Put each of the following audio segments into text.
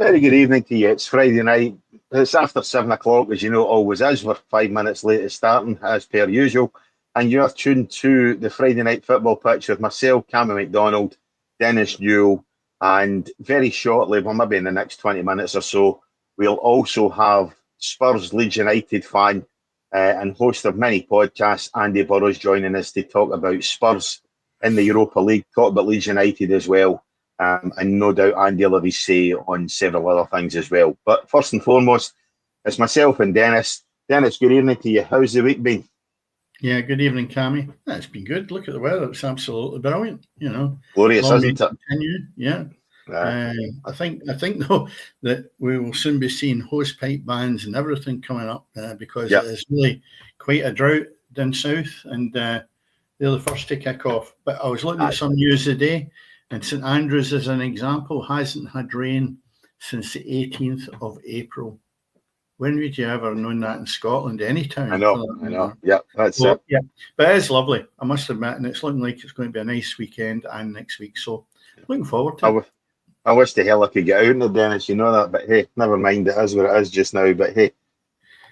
Very good evening to you. It's Friday night. It's after 7 o'clock, as you know it always is. We're 5 minutes late at starting, as per usual. And you're tuned to the Friday night football pitch with myself, Cammy McDonald, Dennis Newell, and very shortly, well, maybe in the next 20 minutes or so, we'll also have Spurs Leeds United fan and host of many podcasts, Andy Burrows, joining us to talk about Spurs in the Europa League, talk about Leeds United as well. And no doubt Andy will have his say on several other things as well. But first and foremost, it's myself and Dennis. Dennis, good evening to you. How's the week been? Yeah, good evening, Cammy. It's been good. Look at the weather; it's absolutely brilliant. Glorious, isn't it? Continue. Yeah. I think though that we will soon be seeing hose pipe bans and everything coming up because it is really quite a drought down south, and they're the first to kick off. But I was looking at some news today. And St Andrews, as an example, hasn't had rain since the 18th of April. When would you ever have known that in Scotland? Any town? I know. Yeah, that's it. Yeah, but it is lovely, I must admit, and it's looking like it's going to be a nice weekend and next week. So, looking forward to it. I wish the hell I could get out in the Dennis, you know that. But hey, never mind. It is what it is just now. But hey,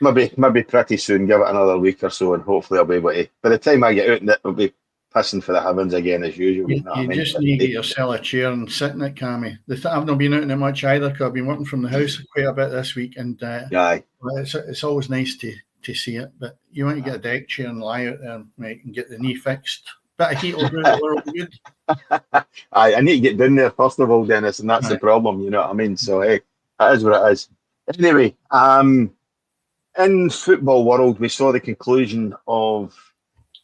maybe pretty soon. Give it another week or so, and hopefully I'll be able to. By the time I get out in it, it'll be pissing for the heavens again as usual. You just need to get yourself a chair and sit in it, Cammy. I've not been out in it much either because I've been working from the house quite a bit this week, and it's always nice to see it. But you want to get a deck chair and lie out there, mate, and get the knee fixed. Bit of heat will do it. We're all good. I need to get down there first of all, Dennis, and that's the problem. You know what I mean? So hey, that is what it is. Anyway, in football world, we saw the conclusion of,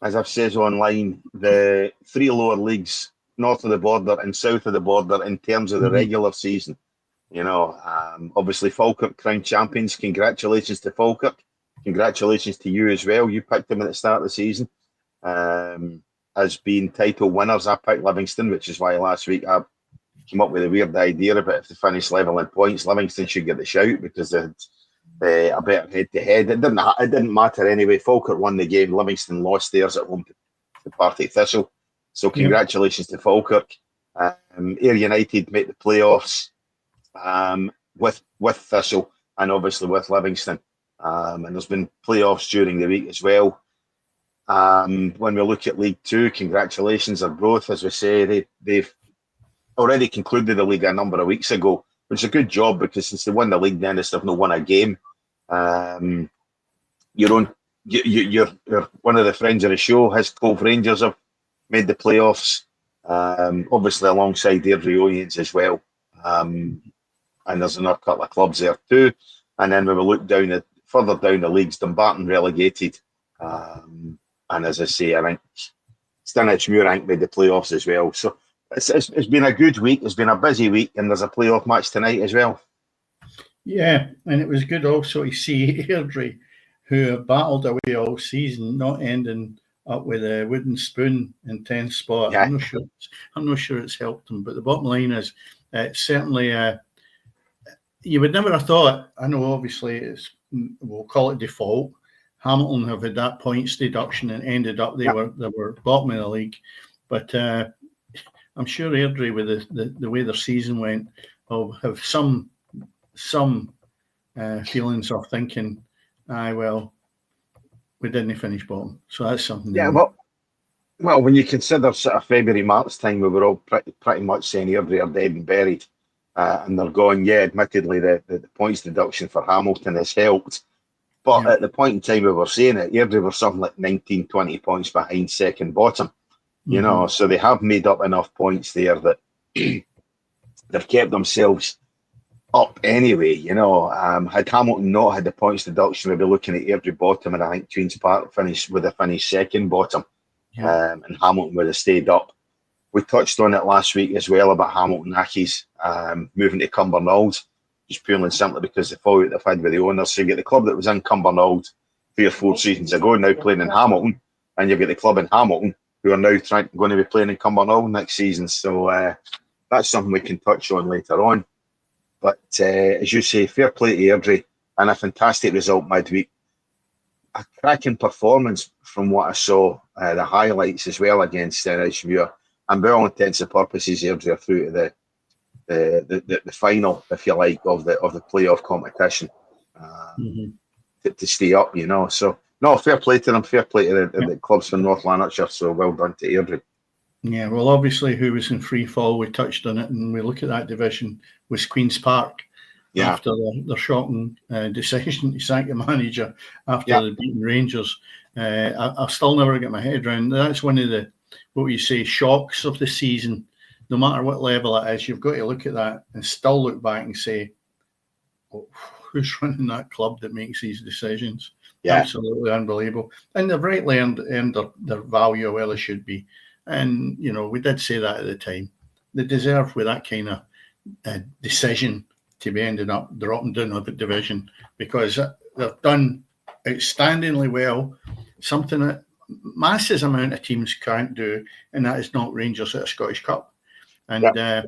as I've said online, the three lower leagues north of the border and south of the border in terms of the regular season. Obviously Falkirk crowned champions. Congratulations to Falkirk. Congratulations to you as well. You picked them at the start of the season as being title winners. I picked Livingston, which is why last week I came up with a weird idea about if they finish level in points, Livingston should get the shout because they had a better head-to-head. It didn't matter anyway. Falkirk won the game. Livingston lost theirs at home to Partick Thistle. So congratulations to Falkirk. Ayr United made the playoffs with Thistle and obviously with Livingston. And there's been playoffs during the week as well. When we look at League Two, congratulations are both. As we say, they've already concluded the league a number of weeks ago, which is a good job because since they won the league, Dennis, they've not won a game. You're one of the friends of the show. His Cove Rangers have made the playoffs, obviously alongside their reunions as well. And there's another couple of clubs there too. And then when we look further down the leagues, Dumbarton relegated. And as I say, I think Stinich Murank made the playoffs as well. So it's been a good week. It's been a busy week, and there's a playoff match tonight as well. Yeah, and it was good also to see Airdrie, who have battled away all season, not ending up with a wooden spoon in 10th spot. Yeah. I'm not sure it's helped them, but the bottom line is certainly you would never have thought. I know, obviously, we'll call it default. Hamilton have had that points deduction and ended up they were bottom of the league, but I'm sure Airdrie, with the way their season went, will have some feelings of thinking, well, we didn't finish bottom, so that's something. Yeah, well, when you consider sort of February, March time, we were all pretty much saying Airdrie are dead and buried, and they're going. Yeah, admittedly, the points deduction for Hamilton has helped, but at the point in time we were saying it, Airdrie were something like 19, 20 points behind second bottom. You know, so they have made up enough points there that they've kept themselves up anyway. You know, had Hamilton not had the points deduction, we'd be looking at Airdrie bottom, and I think Queen's Park would have finished second bottom, and Hamilton would have stayed up. We touched on it last week as well about Hamilton Accies moving to Cumbernauld, just purely and simply because the fallout they've had with the owners. So you get the club that was in Cumbernauld 3 or 4 seasons ago now playing in Hamilton, and you get the club in Hamilton who are now going to be playing in Cumbernauld next season. So that's something we can touch on later on. But as you say, fair play to Airdrie and a fantastic result midweek. A cracking performance from what I saw, the highlights as well against Edgemuir. And by all intents and purposes, Airdrie are through to the final, if you like, of the playoff competition to stay up. So no, fair play to them. Fair play to the clubs from North Lanarkshire. So well done to Airdrie. Yeah, well, obviously, who was in free fall, we touched on it, and we look at that division, was Queen's Park. Yeah. After the shocking decision to sack the manager after the beaten Rangers. I'll still never get my head around. That's one of the, what you say, shocks of the season. No matter what level it is, you've got to look at that and still look back and say, who's running that club that makes these decisions? Yeah. Absolutely unbelievable. And they've rightly earned their value where they should be. And, we did say that at the time. They deserve, with that kind of decision, to be ending up dropping down of the division, because they've done outstandingly well, something that masses amount of teams can't do, and that is not Rangers at a Scottish Cup. And they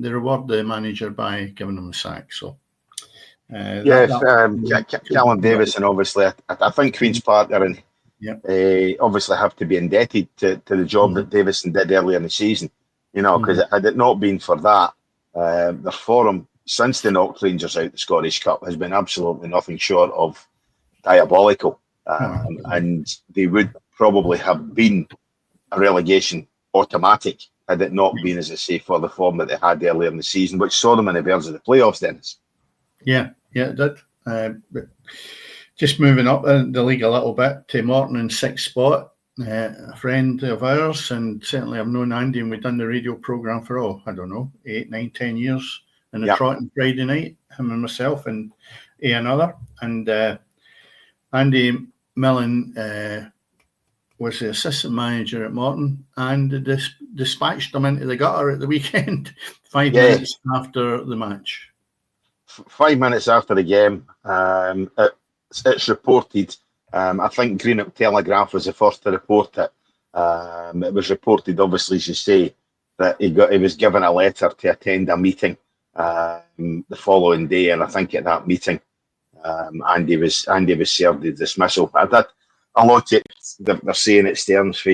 reward the manager by giving them a sack. So, Callum Davison, obviously, I think Queen's Park are in. Obviously have to be indebted to the job that Davison did earlier in the season, because had it not been for that, their form since they knocked Rangers out the Scottish Cup has been absolutely nothing short of diabolical, and they would probably have been a relegation automatic had it not been, as I say, for the form that they had earlier in the season, which saw them in the verge of the playoffs, Dennis. Yeah, it did. But just moving up the league a little bit to Morton in 6th spot, a friend of ours, and certainly I've known Andy, and we've done the radio programme for, 8, 9, 10 years in the Trotton Friday night, him and myself and another. And Andy Millen was the assistant manager at Morton, and dispatched them into the gutter at the weekend 5 minutes after the match. 5 minutes after the game, it's reported. I think Greenock Telegraph was the first to report it. It was reported, obviously, as you say, that he was given a letter to attend a meeting the following day, and I think at that meeting, Andy was served the dismissal. But a lot of it, they're saying it stems for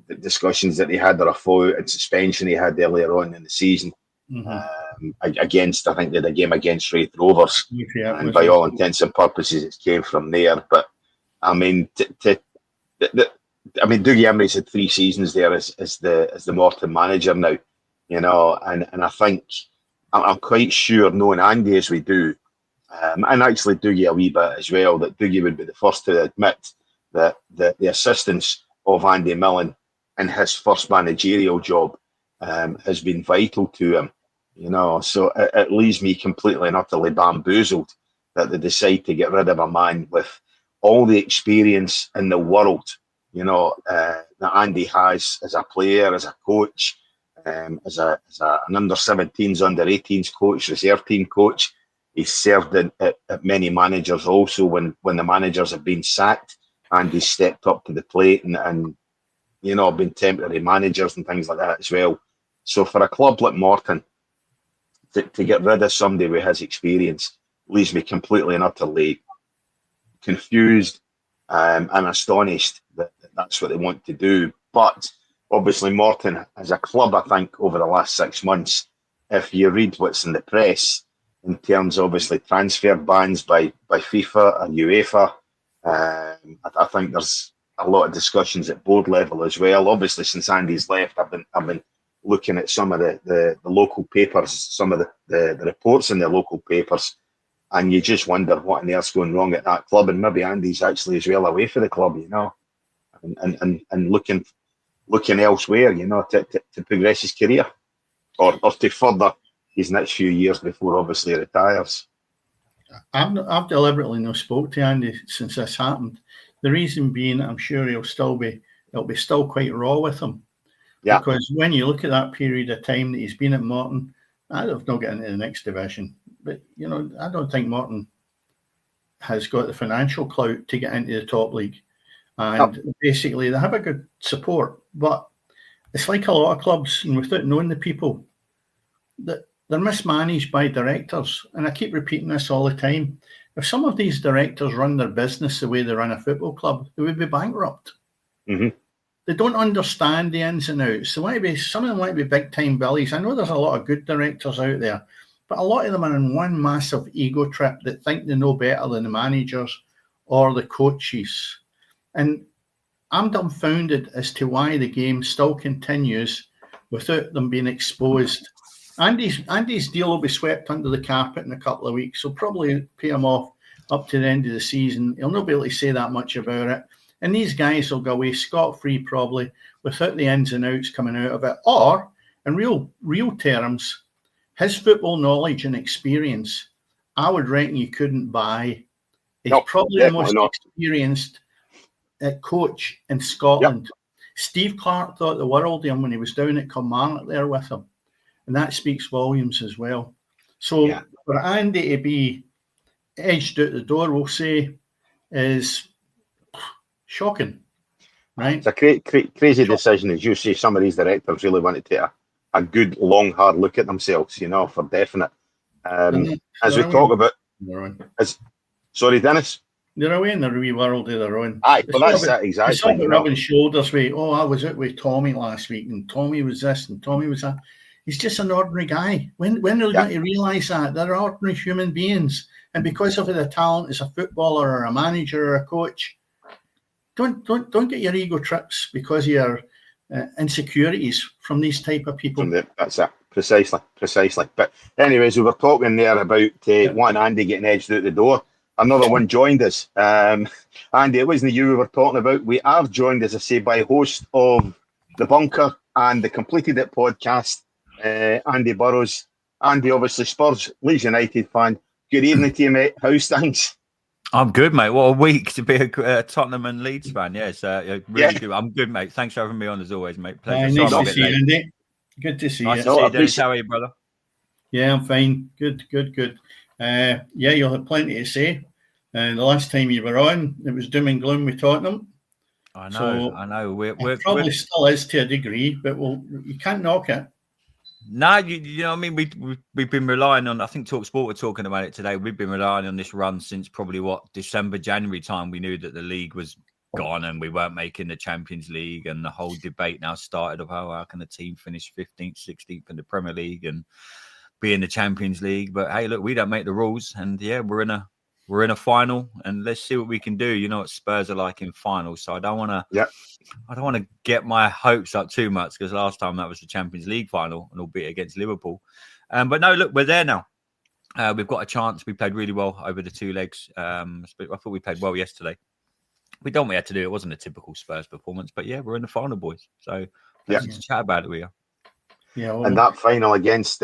the discussions that he had, or a fallout and suspension he had earlier on in the season. Against, I think they had a game against Wraith Rovers, and by all intents and purposes, it came from there. But I mean, Dougie Emery's had 3 seasons there as the Morton manager now, and I think I'm quite sure, knowing Andy as we do, and actually Dougie a wee bit as well, that Dougie would be the first to admit that the assistance of Andy Millen in his first managerial job has been vital to him. So it leaves me completely and utterly bamboozled that they decide to get rid of a man with all the experience in the world, that Andy has as a player, as a coach, as an under-17s, under-18s coach, reserve team coach. He's served at many managers also when the managers have been sacked, and he's stepped up to the plate and been temporary managers and things like that as well. So for a club like Morton, to get rid of somebody with his experience leaves me completely and utterly confused and astonished that that's what they want to do. But obviously Morton as a club, I think over the last 6 months, if you read what's in the press in terms of obviously transfer bans by FIFA and UEFA, I think there's a lot of discussions at board level as well. Obviously since Andy's left, I've been looking at some of the local papers, some of the reports in the local papers, and you just wonder what on earth's going wrong at that club. And maybe Andy's actually as well away for the club, and looking elsewhere, to progress his career or to further his next few years before obviously he retires. I've deliberately not spoke to Andy since this happened. The reason being, I'm sure it'll be still quite raw with him. Yeah. Because when you look at that period of time that he's been at Morton, I'd have not got into the next division. But, I don't think Morton has got the financial clout to get into the top league. And basically, they have a good support. But it's like a lot of clubs, and without knowing the people, that they're mismanaged by directors. And I keep repeating this all the time. If some of these directors run their business the way they run a football club, they would be bankrupt. they don't understand the ins and outs. They want to be, some of them want to be big time billies. I know there's a lot of good directors out there, but a lot of them are in one massive ego trip that think they know better than the managers or the coaches. And I'm dumbfounded as to why the game still continues without them being exposed. Andy's deal will be swept under the carpet in a couple of weeks. He'll probably pay him off up to the end of the season. He'll not be able to say that much about it. And these guys will go away scot-free probably without the ins and outs coming out of it. Or, in real terms, his football knowledge and experience, I would reckon you couldn't buy. He's probably the most experienced coach in Scotland. Yep. Steve Clarke thought the world of him when he was down at Kilmarnock there with him. And that speaks volumes as well. So for Andy to be edged out the door, we'll say, is shocking. Right? It's a crazy decision. As you say, some of these directors really want to take a good, long, hard look at themselves, you know, for definite. As we talk about... Sorry, Dennis? They're away in the wee world of their own. Aye, but that's it, exactly. It's not rubbing shoulders with, I was out with Tommy last week, and Tommy was this, and Tommy was that. He's just an ordinary guy. When are they going to realise that? They're ordinary human beings. And because of their talent as a footballer or a manager or a coach, don't get your ego trips because of your insecurities from these type of people. That's it. Precisely. But anyways, we were talking there about one Andy getting edged out the door. Another one joined us. Andy, it wasn't you we were talking about. We are joined, as I say, by host of The Bunker and the Completed It podcast, Andy Burrows. Andy, obviously, Spurs, Leeds United fan. Good evening to you, mate. How's things? I'm good, mate. What a week to be a Tottenham and Leeds fan. Yes, really good. I'm good, mate. Thanks for having me on as always, mate. Pleasure. Nice to see you, Andy. Good to see you. Nice to see you, Dennis. How are you, brother? Yeah, I'm fine. Good. You'll have plenty to say. The last time you were on, it was doom and gloom with Tottenham. I know. We're probably still is to a degree, but you can't knock it. No, you know what I mean? We've been relying on, I think TalkSport were talking about it today. We've been relying on this run since probably December, January time. We knew that the league was gone and we weren't making the Champions League, and the whole debate now started of how can the team finish 15th, 16th in the Premier League and be in the Champions League. But hey, look, we don't make the rules, and we're in a final, and let's see what we can do. You know what Spurs are like in finals, so I don't want to get my hopes up too much, because last time that was the Champions League final, and albeit against Liverpool. But no, look, we're there now. We've got a chance. We played really well over the two legs. I thought we played well yesterday. We done what we had to do. It wasn't a typical Spurs performance, but we're in the final, boys. So let's chat about it. We are. Yeah, and that final against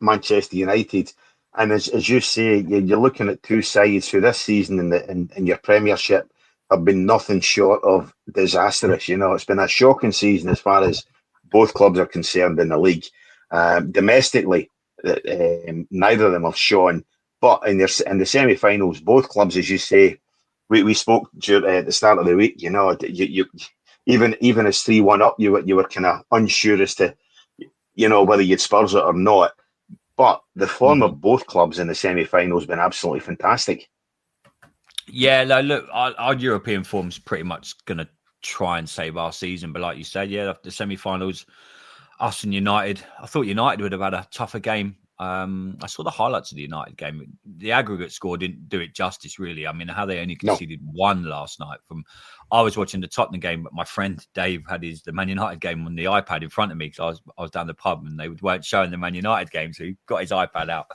Manchester United. And as you say, you're looking at two sides who this season in your Premiership have been nothing short of disastrous. You know, it's been a shocking season as far as both clubs are concerned in the league. Domestically, neither of them have shown. But in the semi-finals, both clubs, as you say, we spoke at the start of the week. You know, you even as 3-1 up, you were kind of unsure as to, you know, whether you'd Spurs it or not. But the form of both clubs in the semi-final has been absolutely fantastic. Yeah, look, our European form's pretty much going to try and save our season. But like you said, the semi-finals, us and United, I thought United would have had a tougher game. I saw the highlights of the United game. The aggregate score didn't do it justice, really. I mean, how they only conceded one last night. I was watching the Tottenham game, but my friend Dave had the Man United game on the iPad in front of me, because I was down the pub and they weren't showing the Man United game, so he got his iPad out,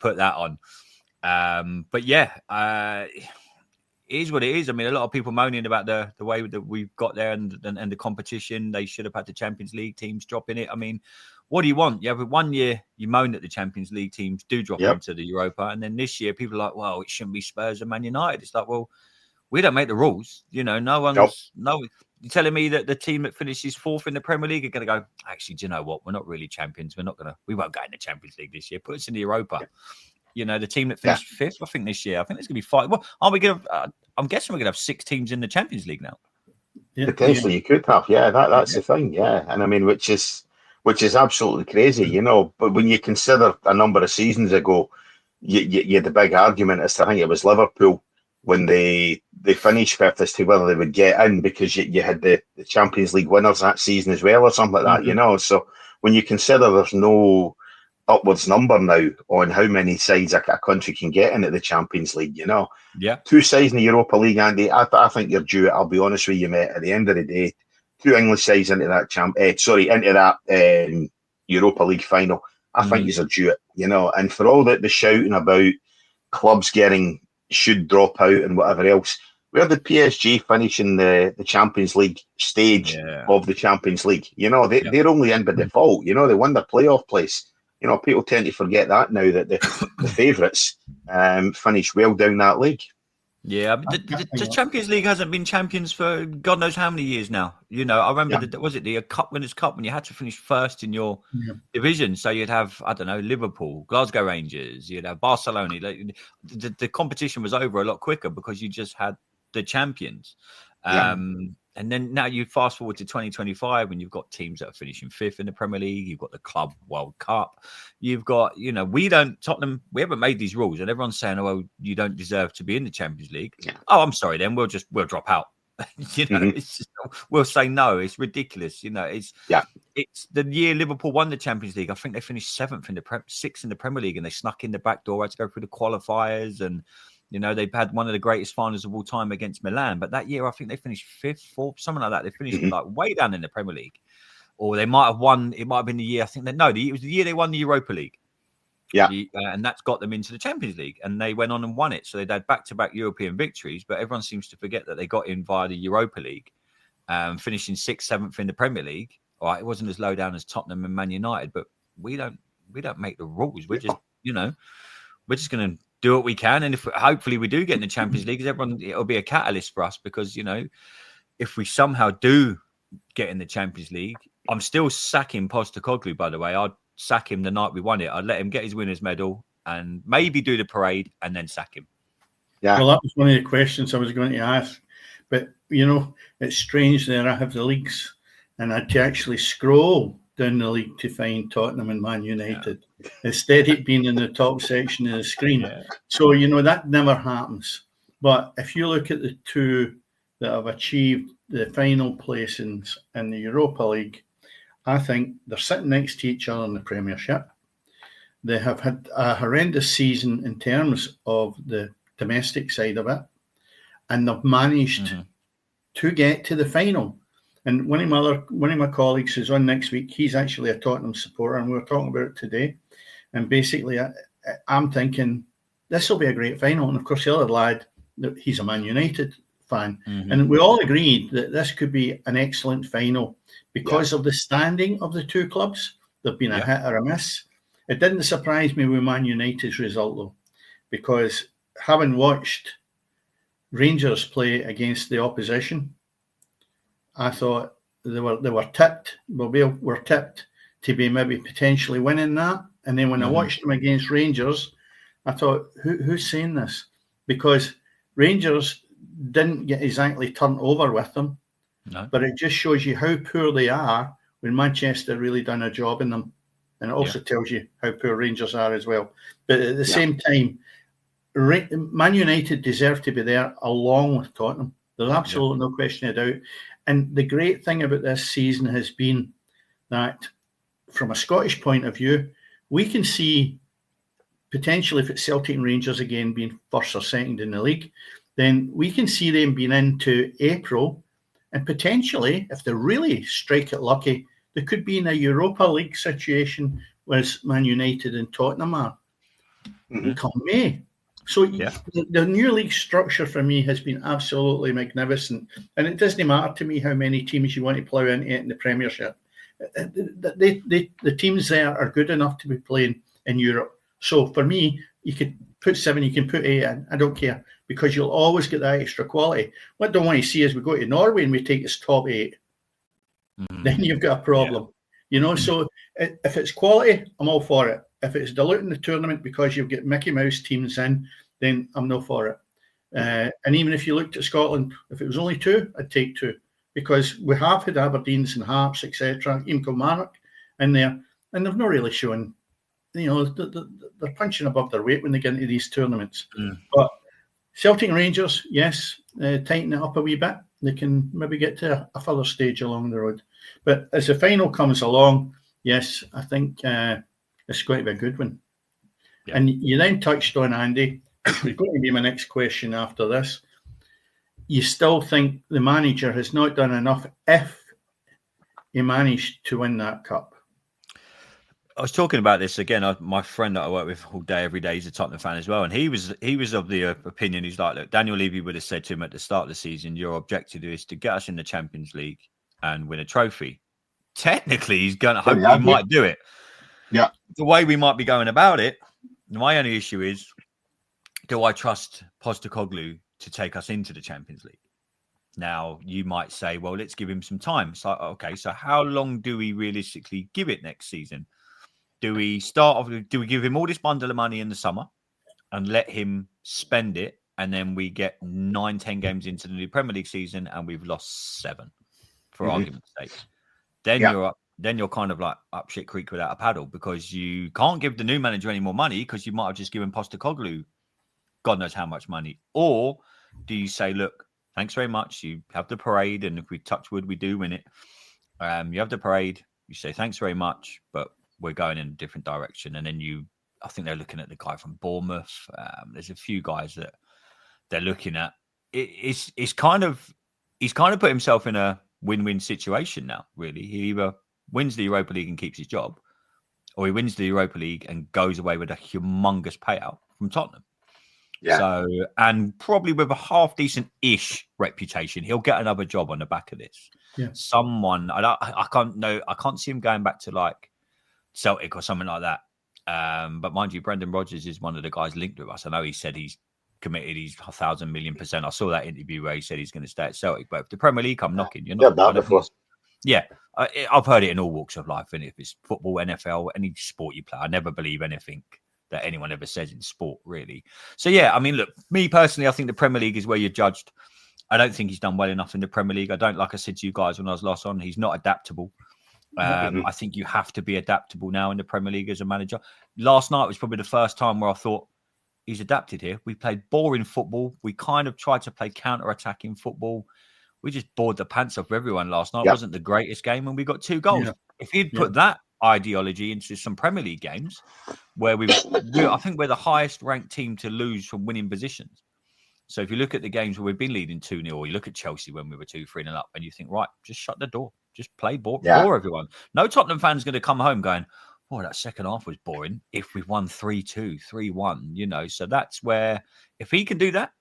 put that on. But it is what it is. I mean, a lot of people moaning about the way that we've got there and the competition. They should have had the Champions League teams dropping it. I mean, what do you want? You have 1 year, you moan that the Champions League teams do drop into the Europa, and then this year people are like, well, it shouldn't be Spurs and Man United. It's like, well, we don't make the rules. You know, you're telling me that the team that finishes fourth in the Premier League are going to go, actually, do you know what? We're not really champions. We won't go in the Champions League this year. Put us in the Europa. Yeah. You know, the team that finished fifth, I think, this year, I think there's going to be five. Well, are we going to, I'm guessing we're going to have 6 teams in the Champions League now. Potentially, you could have. Yeah, that's the thing. Yeah. And I mean, which is absolutely crazy, you know. But when you consider a number of seasons ago, you had the big argument as to, I think it was Liverpool, when they finished fifth as to whether they would get in, because you had the Champions League winners that season as well or something like that, So when you consider there's no upwards number now on how many sides a country can get into the Champions League, Yeah. 2 sides in the Europa League, Andy, I think you're due it. I'll be honest with you, mate. At the end of the day, 2 English sides into that Europa League final, I think you're due it, And for all the shouting about clubs should drop out and whatever else, where did PSG finish in the Champions League stage of the Champions League? They're only in by default. They won their playoff place. People tend to forget that now, that the favourites finish well down that league. Yeah, but the Champions League hasn't been champions for God knows how many years now. I remember, was it the Cup Winners' Cup, when you had to finish first in your division? So you'd have, I don't know, Liverpool, Glasgow Rangers, you'd have Barcelona. The competition was over a lot quicker because you just had the champions. And then now you fast forward to 2025 when you've got teams that are finishing 5th in the Premier League. You've got the Club World Cup. You've got, Tottenham, we haven't made these rules and everyone's saying, oh, well, you don't deserve to be in the Champions League. Yeah. Oh, I'm sorry, then we'll drop out. It's just, we'll say no. It's ridiculous. It's the year Liverpool won the Champions League. I think they finished 6th in the Premier League and they snuck in the back door, had to go through the qualifiers, and they've had one of the greatest finals of all time against Milan. But that year, I think they finished 5th, 4th, something like that. They finished like way down in the Premier League. Or they might have won. It might have been the year. I think it was the year they won the Europa League. Yeah. And that's got them into the Champions League. And they went on and won it. So they'd had back-to-back European victories. But everyone seems to forget that they got in via the Europa League, finishing 6th, 7th in the Premier League. All right, it wasn't as low down as Tottenham and Man United. But we don't make the rules. We're just, we're just going to do what we can, and if hopefully we do get in the Champions League, it'll be a catalyst for us, because if we somehow do get in the Champions League, I'm still sacking Postecoglou. By the way, I'd sack him the night we won it. I'd let him get his winner's medal and maybe do the parade and then sack him. Yeah. Well, that was one of the questions I was going to ask, but it's strange there. I have the leagues, and I had to actually scroll down the league to find Tottenham and Man United. Instead of being in the top section of the screen. So, that never happens. But if you look at the 2 that have achieved the final placings in the Europa League, I think they're sitting next to each other in the Premiership. They have had a horrendous season in terms of the domestic side of it, and they've managed to get to the final. And one of my colleagues who's on next week, he's actually a Tottenham supporter, and we were talking about it today. And basically, I'm thinking this will be a great final. And of course, the other lad, he's a Man United fan, and we all agreed that this could be an excellent final because of the standing of the 2 clubs. They've been a hit or a miss. It didn't surprise me with Man United's result though, because having watched Rangers play against the opposition, I thought they were tipped. Well, we were tipped to be maybe potentially winning that. And then when I watched them against Rangers, I thought, who's saying this? Because Rangers didn't get exactly turned over with them. No. But it just shows you how poor they are when Manchester really done a job in them. And it also tells you how poor Rangers are as well. But at the same time, Man United deserve to be there along with Tottenham. There's absolutely no question of doubt. And the great thing about this season has been that from a Scottish point of view, we can see potentially if it's Celtic and Rangers again being first or second in the league, then we can see them being into April, and potentially, if they really strike it lucky, they could be in a Europa League situation whereas Man United and Tottenham are come May. So the new league structure for me has been absolutely magnificent. And it doesn't matter to me how many teams you want to plough into it in the Premiership. The teams there are good enough to be playing in Europe. So for me, you could put 7, you can put 8 in. I don't care, because you'll always get that extra quality. What I don't want to see is we go to Norway and we take its top 8. Then you've got a problem. So if it's quality, I'm all for it. If it's diluting the tournament because you've got Mickey Mouse teams in, then I'm no for it. And even if you looked at Scotland, if it was only 2, I'd take 2, because we have had Aberdeens and Hearts, etc., even Kilmarnock in there, and they've not really shown, they're punching above their weight when they get into these tournaments. But Celtic and Rangers, yes, tighten it up a wee bit. They can maybe get to a further stage along the road. But as the final comes along, yes, I think it's going to be a good one. Yeah. And you then touched on, Andy, which was going to be my next question after this. You still think the manager has not done enough if he managed to win that cup? I was talking about this again. My friend that I work with all day, every day, he's a Tottenham fan as well, and he was of the opinion. He's like, look, Daniel Levy would have said to him at the start of the season, "Your objective is to get us in the Champions League and win a trophy." Technically, he's going to hope he might do it. Yeah, the way we might be going about it. My only issue is, do I trust Postecoglou to take us into the Champions League? Now, you might say, well, let's give him some time. So, okay, so how long do we realistically give it next season? Do we start off? Do we give him all this bundle of money in the summer and let him spend it, and then we get 9-10 games into the new Premier League season and we've lost 7, for argument's sake? Then you're kind of like up shit creek without a paddle, because you can't give the new manager any more money because you might have just given Postecoglou God knows how much money. Or do you say, look, thanks very much, you have the parade, and if we touch wood, we do win it. You have the parade, you say thanks very much, but we're going in a different direction. And then I think they're looking at the guy from Bournemouth. There's a few guys that they're looking at. He's kind of put himself in a win-win situation now, really. He either wins the Europa League and keeps his job, or he wins the Europa League and goes away with a humongous payout from Tottenham. Yeah. So, and probably with a half-decent-ish reputation, he'll get another job on the back of this. Yeah. Someone, I can't see him going back to like Celtic or something like that. But mind you, Brendan Rodgers is one of the guys linked with us. I know he said he's committed, he's 1,000,000,000%. I saw that interview where he said he's going to stay at Celtic. But if the Premier League come knocking, you're not. Yeah, before. Yeah, I've heard it in all walks of life. And if it's football, NFL, any sport you play, I never believe anything that anyone ever says in sport, really. So, yeah, I mean, look, me personally, I think the Premier League is where you're judged. I don't think he's done well enough in the Premier League. I don't, like I said to you guys when I was last on, he's not adaptable. I think you have to be adaptable now in the Premier League as a manager. Last night was probably the first time where I thought he's adapted here. We played boring football. We kind of tried to play counter-attacking football. We just bored the pants off everyone last night. It wasn't the greatest game, and we got 2 goals. Yeah. If he'd put that ideology into some Premier League games where I think we're the highest ranked team to lose from winning positions. So if you look at the games where we've been leading 2-0, or you look at Chelsea when we were 2-3-0 up, and you think, right, just shut the door. Just play bore everyone. No Tottenham fan's going to come home going, oh, that second half was boring if we won 3-2, 3-1, So that's where, if he can do that,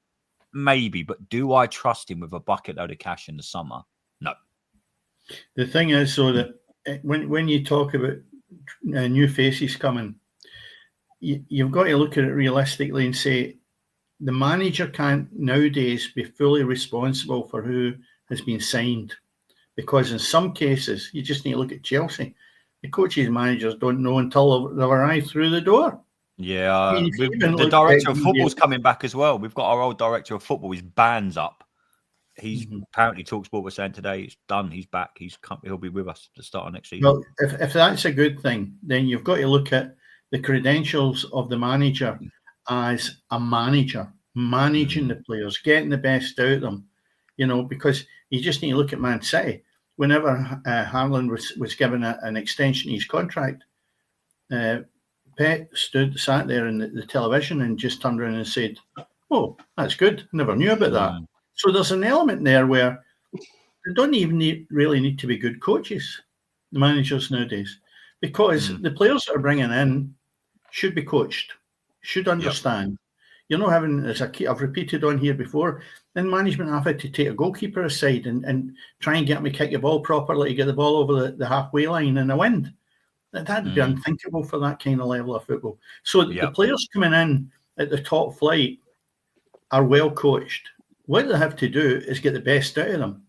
maybe. But do I trust him with a bucket load of cash in the summer? No. The thing is, so that when you talk about new faces coming, you've got to look at it realistically and say the manager can't nowadays be fully responsible for who has been signed. Because in some cases, you just need to look at Chelsea. The coaches and managers don't know until they've arrived through the door. Yeah, I mean, the director of football's coming back as well. We've got our old director of football. His band's up. He's apparently TalkSport was saying today it's done. He's back. He'll be with us at the start of next season. Well, if that's a good thing, then you've got to look at the credentials of the manager as a manager, managing the players, getting the best out of them. Because you just need to look at Man City. Whenever Haaland was given an extension of his contract, Pep sat there in the television and just turned around and said, oh, that's good. Never knew about that. So there's an element there where they don't even really need to be good coaches, the managers nowadays, because the players that are bringing in should be coached, should understand. You're not having, as I've repeated on here before, then management have had to take a goalkeeper aside and try and get me kick the ball properly to get the ball over the halfway line in the wind. That'd be unthinkable for that kind of level of football. So the players coming in at the top flight are well coached. What they have to do is get the best out of them.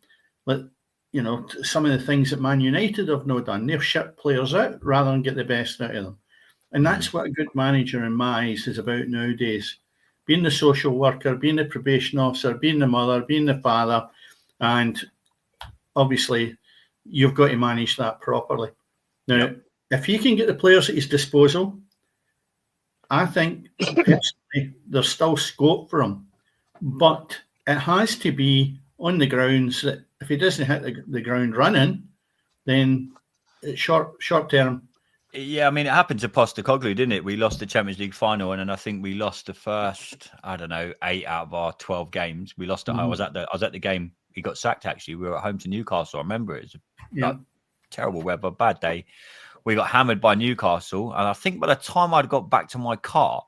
Some of the things that Man United have not done, they've shipped players out rather than get the best out of them. And that's what a good manager in my eyes is about nowadays. Being the social worker, being the probation officer, being the mother, being the father, and obviously you've got to manage that properly. Now, if he can get the players at his disposal, I think personally there's still scope for him but it has to be on the grounds that if he doesn't hit the ground running, then it's short term. Yeah, I mean, it happened to Postecoglou, didn't it? We lost the Champions League final, and then I think we lost the first, 8 out of our 12 games. We lost at home. I was at the game. He got sacked, actually. We were at home to Newcastle. I remember it was terrible weather, bad day. We got hammered by Newcastle, and I think by the time I'd got back to my car,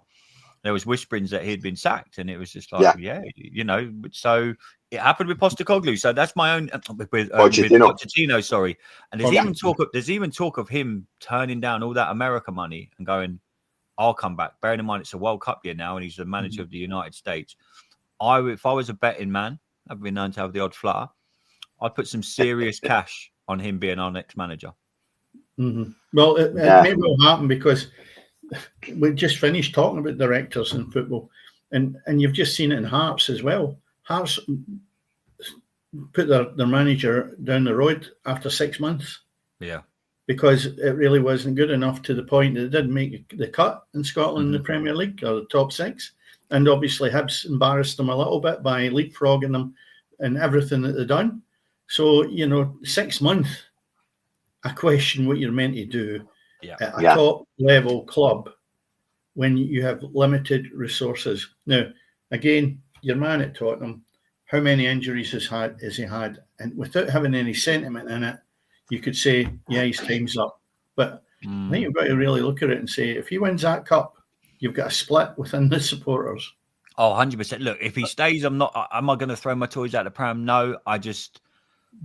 there was whisperings that he'd been sacked, and it was just like, so it happened with Postecoglou. So that's my own with Pochettino, sorry. And there's even talk of him turning down all that America money and going, I'll come back. Bearing in mind it's a World Cup year now, and he's the manager of the United States. If I was a betting man, I've been known to have the odd flutter, I'd put some serious cash on him being our next manager. Mm-hmm. Well, it may well happen because we just finished talking about directors in football, and you've just seen it in Hearts as well. Hearts put their manager down the road after 6 months. Yeah. Because it really wasn't good enough to the point that it didn't make the cut in Scotland in the Premier League or the top 6. And obviously Hibs embarrassed them a little bit by leapfrogging them and everything that they've done. So, 6 months, I question what you're meant to do at a top level club when you have limited resources. Now, again, your man at Tottenham, how many injuries has he had? And without having any sentiment in it, you could say, his time's up. But I think you've got to really look at it and say, if he wins that cup, you've got a split within the supporters. Oh, 100%. Look, if he stays, am I going to throw my toys out the pram? No, I just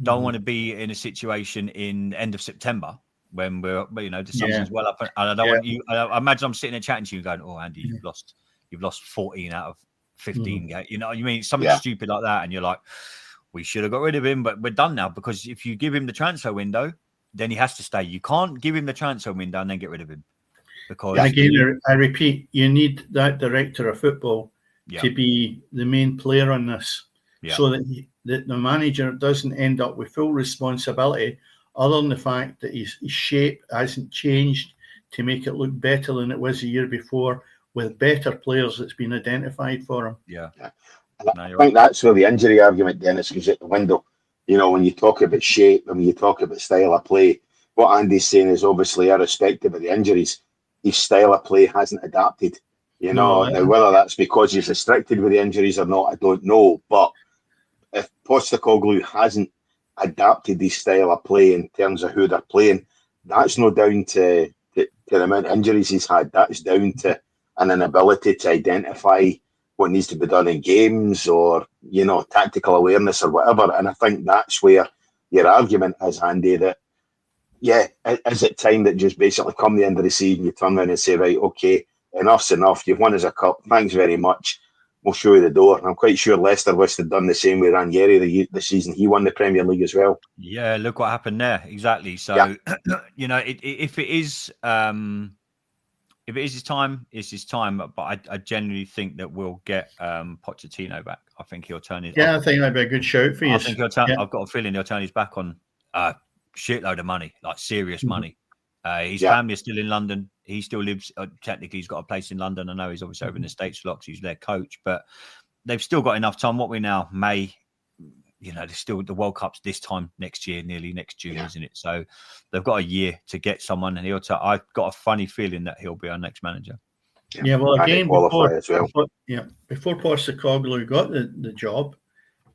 don't want to be in a situation in end of September when we're, the something's well up. And I don't want you. I imagine I'm sitting there chatting to you, going, "Oh, Andy, you've lost 14 out of 15 games." You know what I mean? Something stupid like that, and you're like, "We should have got rid of him, but we're done now." Because if you give him the transfer window, then he has to stay. You can't give him the transfer window and then get rid of him. Because again, I repeat, you need that director of football to be the main player on this, so that the manager doesn't end up with full responsibility, other than the fact that his shape hasn't changed to make it look better than it was the year before, with better players that's been identified for him. I think that's where the injury argument, Dennis, goes out the window. When you talk about shape and when you talk about style of play, what Andy's saying is obviously irrespective of the injuries, his style of play hasn't adapted. Now whether that's because he's restricted with the injuries or not, I don't know. But if Postecoglou hasn't adapted his style of play in terms of who they're playing, that's no down to the amount of injuries he's had. That's down to an inability to identify what needs to be done in games or, tactical awareness or whatever. And I think that's where your argument is, Andy, that, is it time that just basically come the end of the season, you turn around and say, right, okay, enough's enough. You've won us a cup. Thanks very much. We'll show you the door. And I'm quite sure Leicester West had done the same with Ranieri the season he won the Premier League as well. Yeah, look what happened there. Exactly. So, if it is his time, it's his time. But I genuinely think that we'll get Pochettino back. I think he'll turn his. I think that'd be a good shout for you. I think he'll turn. I've got a feeling he'll turn his back on a shitload of money, like serious money. His family is still in London. He still lives. Technically, he's got a place in London. I know he's obviously over in the States a lot because he's their coach, but they've still got enough time. What we now May. There's still the World Cup's this time next year, nearly next June, isn't it? So they've got a year to get someone, and I've got a funny feeling that he'll be our next manager. Well, again, before Postecoglou got the job,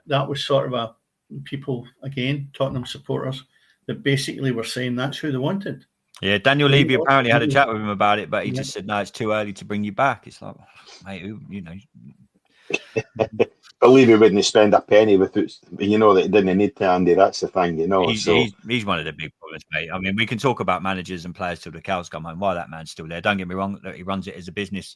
that was sort of people, again, Tottenham supporters, that basically were saying that's who they wanted. Yeah, Daniel Levy apparently had a chat with him about it, but he just said, no, it's too early to bring you back. It's like, mate, I believe he wouldn't spend a penny with it, that he didn't need to, Andy. That's the thing, He's one of the big problems, mate. I mean, we can talk about managers and players till the cows come home. Why that man's still there? Don't get me wrong, he runs it as a business.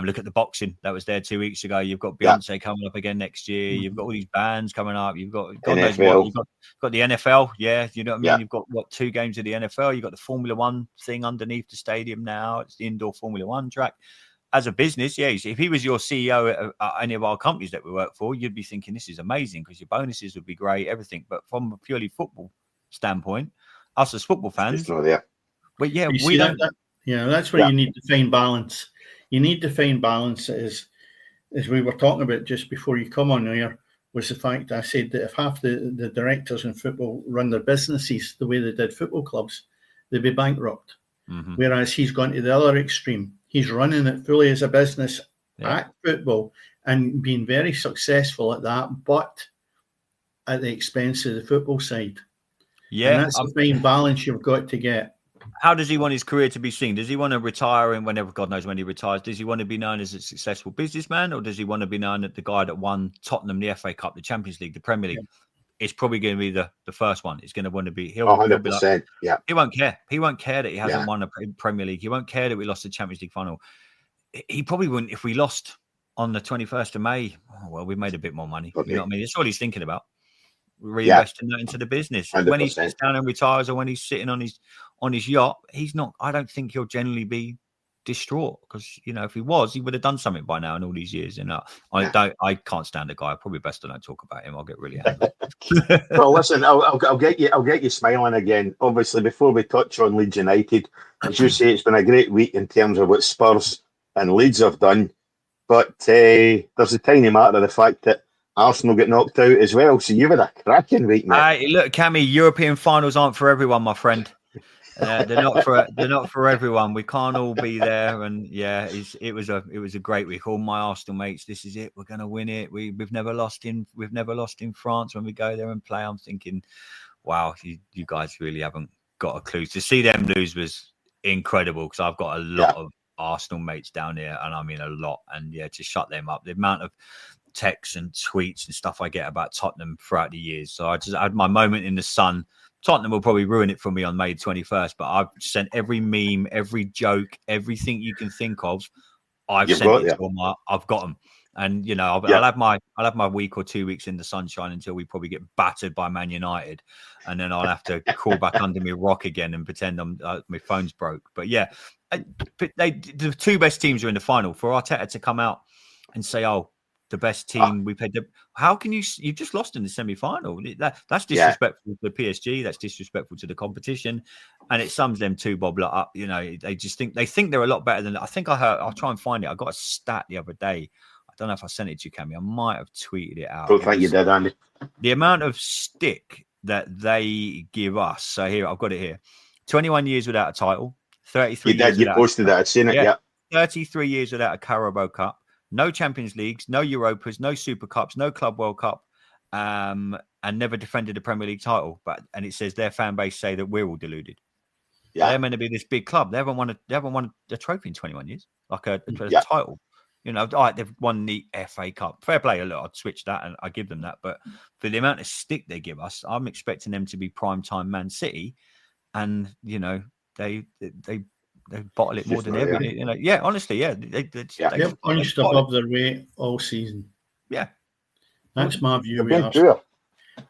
Look at the boxing that was there 2 weeks ago. You've got Beyonce coming up again next year. You've got all these bands coming up. You've got God knows what. You've got the NFL. Yeah, you know what I mean. You've got 2 games of the NFL. You've got the Formula One thing underneath the stadium now. It's the indoor Formula One track. As a business, if he was your CEO at any of our companies that we work for, you'd be thinking this is amazing because your bonuses would be great, everything. But from a purely football standpoint, us as football fans, that's where you need to find balance. You need to find balance. Is as we were talking about just before you come on here, was the fact I said that if half the directors in football run their businesses the way they did football clubs, they'd be bankrupt. Mm-hmm. Whereas he's gone to the other extreme. He's running it fully as a business at football and being very successful at that, but at the expense of the football side. Yeah. And that's the fine balance you've got to get. How does he want his career to be seen? Does he want to retire, and whenever, God knows when he retires, does he want to be known as a successful businessman, or does he want to be known as the guy that won Tottenham, the FA Cup, the Champions League, the Premier League? It's probably going to be the first one. It's going to want to be. He'll 100%. be like, yeah. He won't care. He won't care that he hasn't won a Premier League. He won't care that we lost the Champions League final. He probably wouldn't if we lost on the 21st of May. Oh, well, we've made a bit more money. Okay. You know what I mean? It's all he's thinking about. Reinvesting that into the business. 100%. When he sits down and retires, or when he's sitting on his yacht, he's not. I don't think he'll generally be distraught, because if he was, he would have done something by now in all these years. And I can't stand the guy. Probably best I don't talk about him. I'll get really angry. Well, listen, I'll get you smiling again. Obviously, before we touch on Leeds United, as you say, it's been a great week in terms of what Spurs and Leeds have done. But there's a tiny matter of the fact that Arsenal get knocked out as well. So you've had a cracking week, mate. Look, Cammy, European finals aren't for everyone, my friend. They're not for everyone. We can't all be there. And it was a great week. All my Arsenal mates, this is it. We're going to win it. We've never lost in France when we go there and play. I'm thinking, wow, you guys really haven't got a clue. To see them lose was incredible, because I've got a lot of Arsenal mates down here, and I mean a lot. And to shut them up, the amount of texts and tweets and stuff I get about Tottenham throughout the years. So I had my moment in the sun. Tottenham will probably ruin it for me on May 21st, but I've sent every meme, every joke, everything you can think of. I've got them. And I'll have my week or 2 weeks in the sunshine until we probably get battered by Man United, and then I'll have to crawl back under my rock again and pretend my phone's broke. But the two best teams are in the final. For Arteta to come out and say, "Oh, the best team we played." How can you've just lost in the semi-final? That's disrespectful to the PSG. That's disrespectful to the competition, and it sums them two Bob up. They just think they're a lot better than. I think I heard. I'll try and find it. I got a stat the other day. I don't know if I sent it to you, Cammy. I might have tweeted it out. Don't think you did, Andy. The amount of stick that they give us. So here, I've got it here. 21 years without a title. 33 years. You posted that. I'd seen it. Yeah. 33 years without a Carabao Cup. No Champions Leagues, no Europas, no Super Cups, no Club World Cup, and never defended a Premier League title. And it says their fan base say that we're all deluded. Yeah. They're meant to be this big club. They haven't won a trophy in 21 years, like a title. They've won the FA Cup. Fair play. I'd switch that and I give them that. But for the amount of stick they give us, I'm expecting them to be primetime Man City, and they bottle it more than ever. Honestly, They've punched above their weight all season. Yeah, that's my view.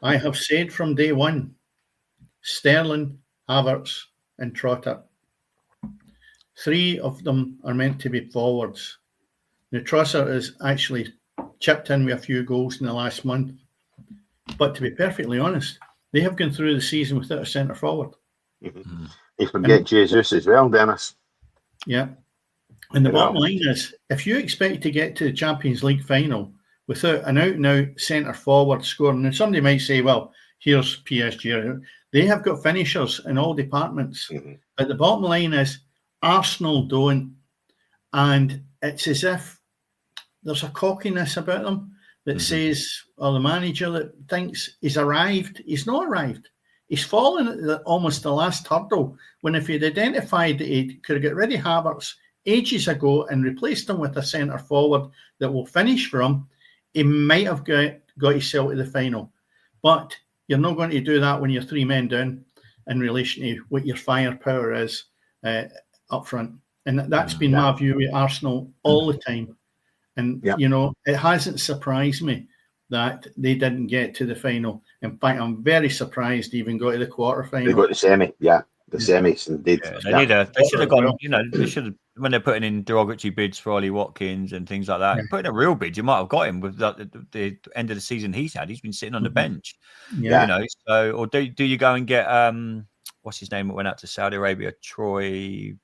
I have said from day one, Sterling, Havertz, and Trotter. 3 of them are meant to be forwards. Now, Trossard has actually chipped in with a few goals in the last month. But to be perfectly honest, they have gone through the season without a centre forward. Mm-hmm. You forget Jesus as well, Dennis. Yeah. And the bottom line is, if you expect to get to the Champions League final without an out-and-out centre forward scoring, and somebody might say, well, here's PSG. They have got finishers in all departments. Mm-hmm. But the bottom line is, Arsenal don't. And it's as if there's a cockiness about them that says, or the manager that thinks he's arrived. He's not arrived. He's fallen at almost the last hurdle, when if he'd identified that he could have got rid of Havertz ages ago and replaced him with a centre forward that will finish for him, he might have got himself to the final. But you're not going to do that when you're 3 men down in relation to what your firepower is up front. And that's been my view with Arsenal all the time. And, it hasn't surprised me that they didn't get to the final. In fact, I'm very surprised they even got to the quarterfinal. They got the semi, the semis. And they should have gone, they should have, when they're putting in derogatory bids for Ollie Watkins and things like that, putting a real bid, you might have got him with the end of the season he's had. He's been sitting on the bench. So, or do you go and get, what's his name that went out to Saudi Arabia? Troy,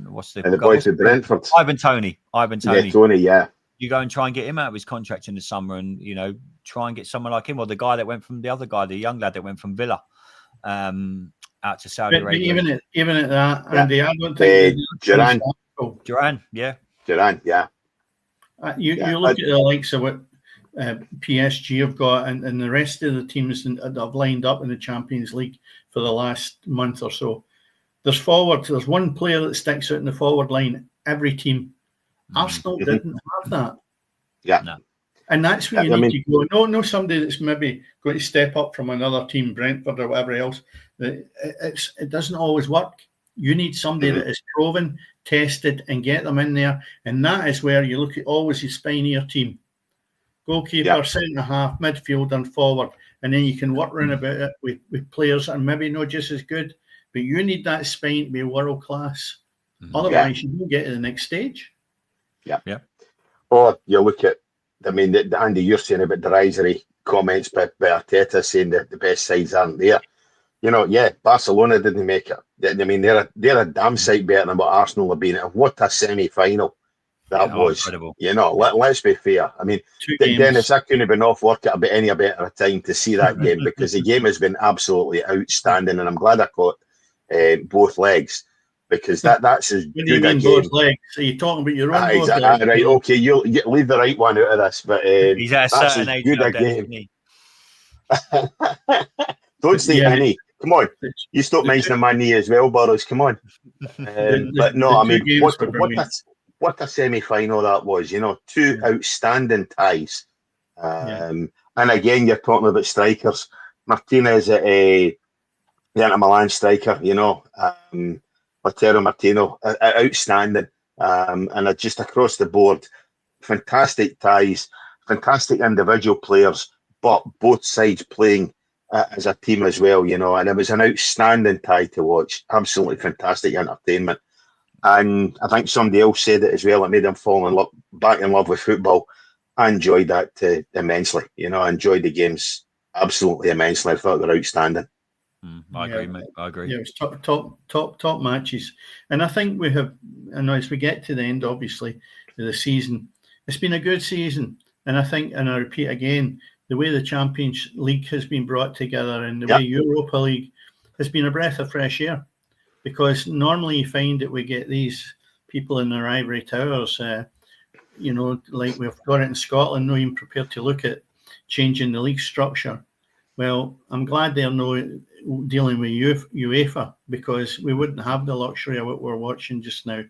what's the boys with Brentford? Ivan Toney. Yeah, Tony, you go and try and get him out of his contract in the summer, and try and get someone like him, or the guy that went from the other guy, the young lad that went from Villa out to Saudi Arabia. Even at that, Andy, I don't think Duran, yeah. You look at the likes of what PSG have got, and the rest of the teams that have lined up in the Champions League for the last month or so. There's one player that sticks out in the forward line every team. Arsenal didn't have that. Yeah. No. And that's where you need to go. No, somebody that's maybe going to step up from another team, Brentford or whatever else. It doesn't always work. You need somebody that is proven, tested, and get them in there. And that is where you look at always your spine of your team. Goalkeeper, centre half, midfield, and forward. And then you can work around about it with players that are maybe not just as good. But you need that spine to be world class. Otherwise, you don't get to the next stage. Yeah. Or you look at, Andy, you're saying about derisory comments by Arteta saying that the best sides aren't there. Barcelona didn't make it. They're a damn sight better than what Arsenal have been. What a semi-final that was. Incredible. Let's be fair. Dennis, I couldn't have been off work at any better time to see that game, because the game has been absolutely outstanding, and I'm glad I caught both legs, because that's as when good you a mean game. both legs, are you talking about your own both legs? Right, okay, you leave the right one out of this, but he's at a that's certain as age good now, a Dennis, game. Don't say any. Come on, you stop mentioning my knee as well, Burrows. Come on. But no, what a semi-final that was. Two outstanding ties. And again, you're talking about strikers. Martinez, the Inter Milan striker. Lautaro Martino, outstanding. And just across the board, fantastic ties, fantastic individual players, but both sides playing as a team as well, and it was an outstanding tie to watch. Absolutely fantastic entertainment. And I think somebody else said it as well. It made them fall back in love with football. I enjoyed that immensely. I enjoyed the games absolutely immensely. I thought they were outstanding. I agree, mate. I agree. Yeah, it was top matches. And I think we have, and as we get to the end, obviously, of the season, it's been a good season. And I think, and I repeat again, the way the Champions League has been brought together and the way Europa League has been a breath of fresh air. Because normally you find that we get these people in their ivory towers, like we've got it in Scotland, not even prepared to look at changing the league structure. Well, I'm glad they're not dealing with UEFA, because we wouldn't have the luxury of what we're watching just now.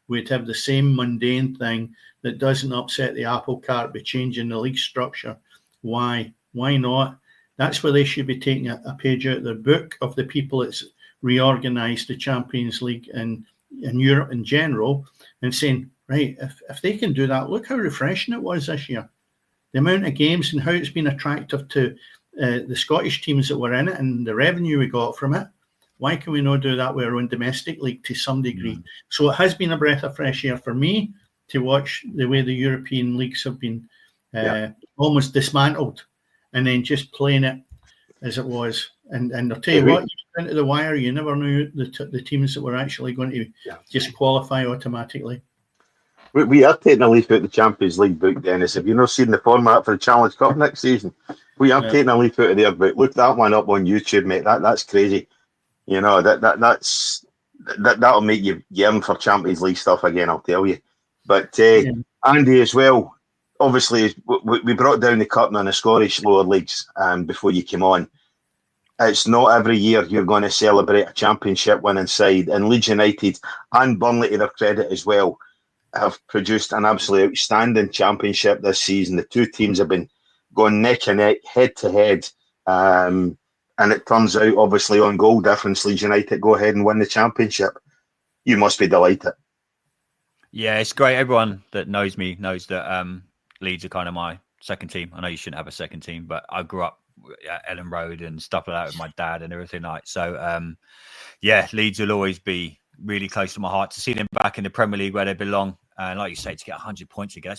We'd have the same mundane thing that doesn't upset the apple cart by changing the league structure. Why? Why not? That's where they should be taking a page out of their book of the people that's reorganised the Champions League and Europe in general, and saying, right, if they can do that, look how refreshing it was this year. The amount of games and how it's been attractive to the Scottish teams that were in it and the revenue we got from it. Why can we not do that with our own domestic league to some degree? So it has been a breath of fresh air for me to watch the way the European leagues have been almost dismantled, and then just playing it as it was. And I'll tell you what, you went into the wire, you never knew the teams that were actually going to just qualify automatically. We are taking a leaf out of the Champions League book, Dennis. Have you not seen the format for the Challenge Cup next season? We are taking a leaf out of their book. Look that one up on YouTube, mate. That's crazy. That'll make you yearn for Champions League stuff again, I'll tell you. But Andy as well, obviously, we brought down the curtain on the Scottish lower leagues before you came on. It's not every year you're going to celebrate a championship winning side, and Leeds United and Burnley, to their credit as well, have produced an absolutely outstanding championship this season. The two teams have been going neck and neck, head to head, and it turns out, obviously, on goal difference, Leeds United go ahead and win the championship. You must be delighted. Yeah, it's great. Everyone that knows me knows that Leeds are kind of my second team. I know you shouldn't have a second team, but I grew up at Ellen Road and stuff like that with my dad and everything like. So, Leeds will always be really close to my heart. To see them back in the Premier League where they belong, and like you say, to get 100 points again,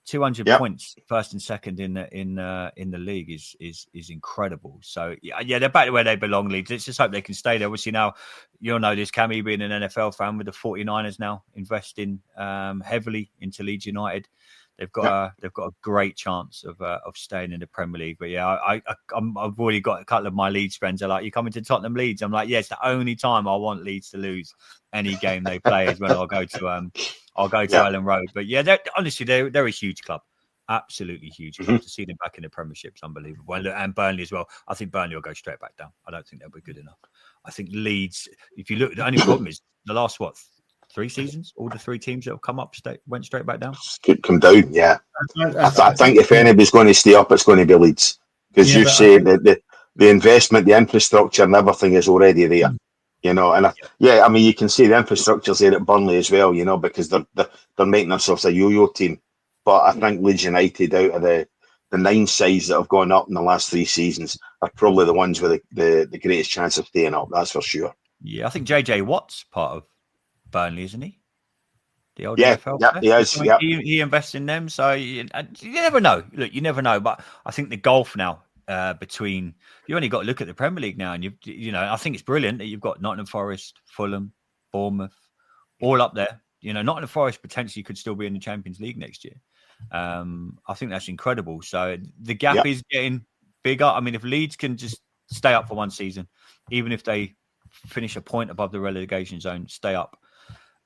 200 points, first and second in the league is incredible. So yeah, they're back to where they belong, Leeds. Let's just hope they can stay there. Obviously now, you'll know this, Cammy, being an NFL fan, with the 49ers now investing heavily into Leeds United. They've got a great chance of staying in the Premier League. But yeah, I've already got a couple of my Leeds friends are like, "You coming to Tottenham, Leeds?" I'm like, "Yeah, it's the only time I want Leeds to lose any game they play is when I'll go to Ellen Road." But yeah, they're a huge club, absolutely huge club. To see them back in the Premiership is unbelievable. And Burnley as well. I think Burnley will go straight back down. I don't think they'll be good enough. I think Leeds. If you look, the only problem is the last 3 seasons, all the 3 teams that have come up went straight back down. Could come down, yeah. I think if anybody's going to stay up, it's going to be Leeds, because you say that the investment, the infrastructure, and everything is already there. You know, and I mean, you can see the infrastructure's there at Burnley as well. You know, because they're making themselves a yo-yo team. But I think Leeds United, out of the 9 sides that have gone up in the last 3 seasons, are probably the ones with the greatest chance of staying up. That's for sure. Yeah, I think JJ Watt's part of Burnley, isn't he? The old NFL player? He is. Yeah, he invests in them, so you never know. Look, you never know. But I think the gulf now between, you only got to look at the Premier League now, and I think it's brilliant that you've got Nottingham Forest, Fulham, Bournemouth, all up there. You know, Nottingham Forest potentially could still be in the Champions League next year. I think that's incredible. So the gap is getting bigger. I mean, if Leeds can just stay up for one season, even if they finish a point above the relegation zone, stay up,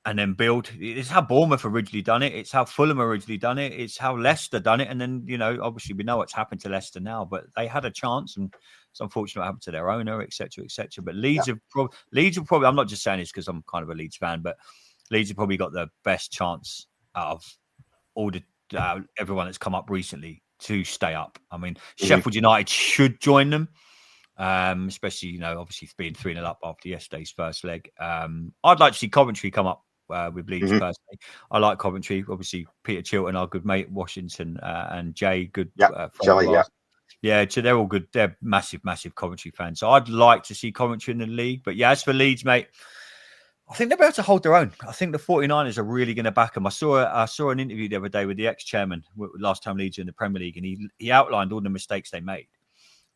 and then build. It's how Bournemouth originally done it. It's how Fulham originally done it. It's how Leicester done it. And then, obviously we know what's happened to Leicester now, but they had a chance, and it's unfortunate what happened to their owner, etc., etc. But Leeds have probably, I'm not just saying this because I'm kind of a Leeds fan, but Leeds have probably got the best chance out of all the everyone that's come up recently to stay up. I mean, Sheffield United should join them. Especially, obviously being 3-0 up after yesterday's first leg. I'd like to see Coventry come up with Leeds personally. I like Coventry. Obviously, Peter Chilton, our good mate, Washington, and Jay, good friend. Yeah, so they're all good. They're massive, massive Coventry fans. So I'd like to see Coventry in the league. But yeah, as for Leeds, mate, I think they'll be able to hold their own. I think the 49ers are really going to back them. I saw an interview the other day with the ex-chairman, last time Leeds were in the Premier League, and he outlined all the mistakes they made.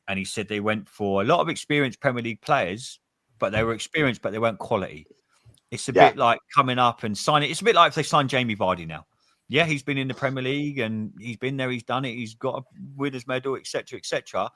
And he said they went for a lot of experienced Premier League players, but they were experienced, but they weren't quality. It's a bit like coming up and signing. It's a bit like if they signed Jamie Vardy now. Yeah, he's been in the Premier League and he's been there, he's done it, he's got a winner's medal, etc., etc.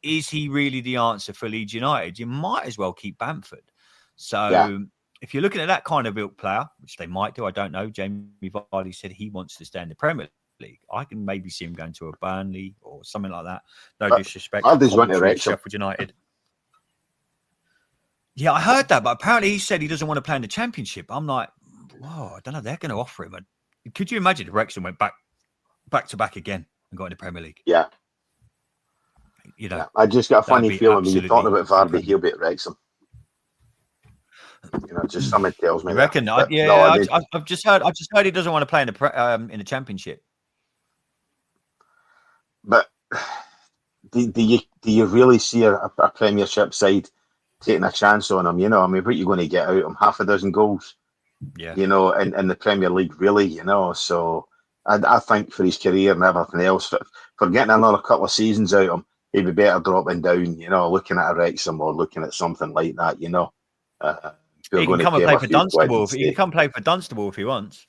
Is he really the answer for Leeds United? You might as well keep Bamford. So if you're looking at that kind of ilk player, which they might do, I don't know. Jamie Vardy said he wants to stay in the Premier League. I can maybe see him going to a Burnley or something like that. No disrespect. Sheffield United. Yeah, I heard that, but apparently he said he doesn't want to play in the Championship. I'm like, whoa, I don't know. They're going to offer him. Could you imagine if Wrexham went back to back again and got in the Premier League? Yeah. I just got a funny feeling when you're talking about Vardy, he'll be at Wrexham. Just something tells me. You reckon? That. I've just heard he doesn't want to play in the Championship. But do you really see a Premiership side taking a chance on him? I mean, what are you going to get out of him? Half a dozen goals? Yeah. In the Premier League, really, So I think for his career and everything else, for getting another couple of seasons out of him, he'd be better dropping down, looking at a Wrexham or looking at something like that, He can come and play for Dunstable. He can come play for Dunstable if he wants.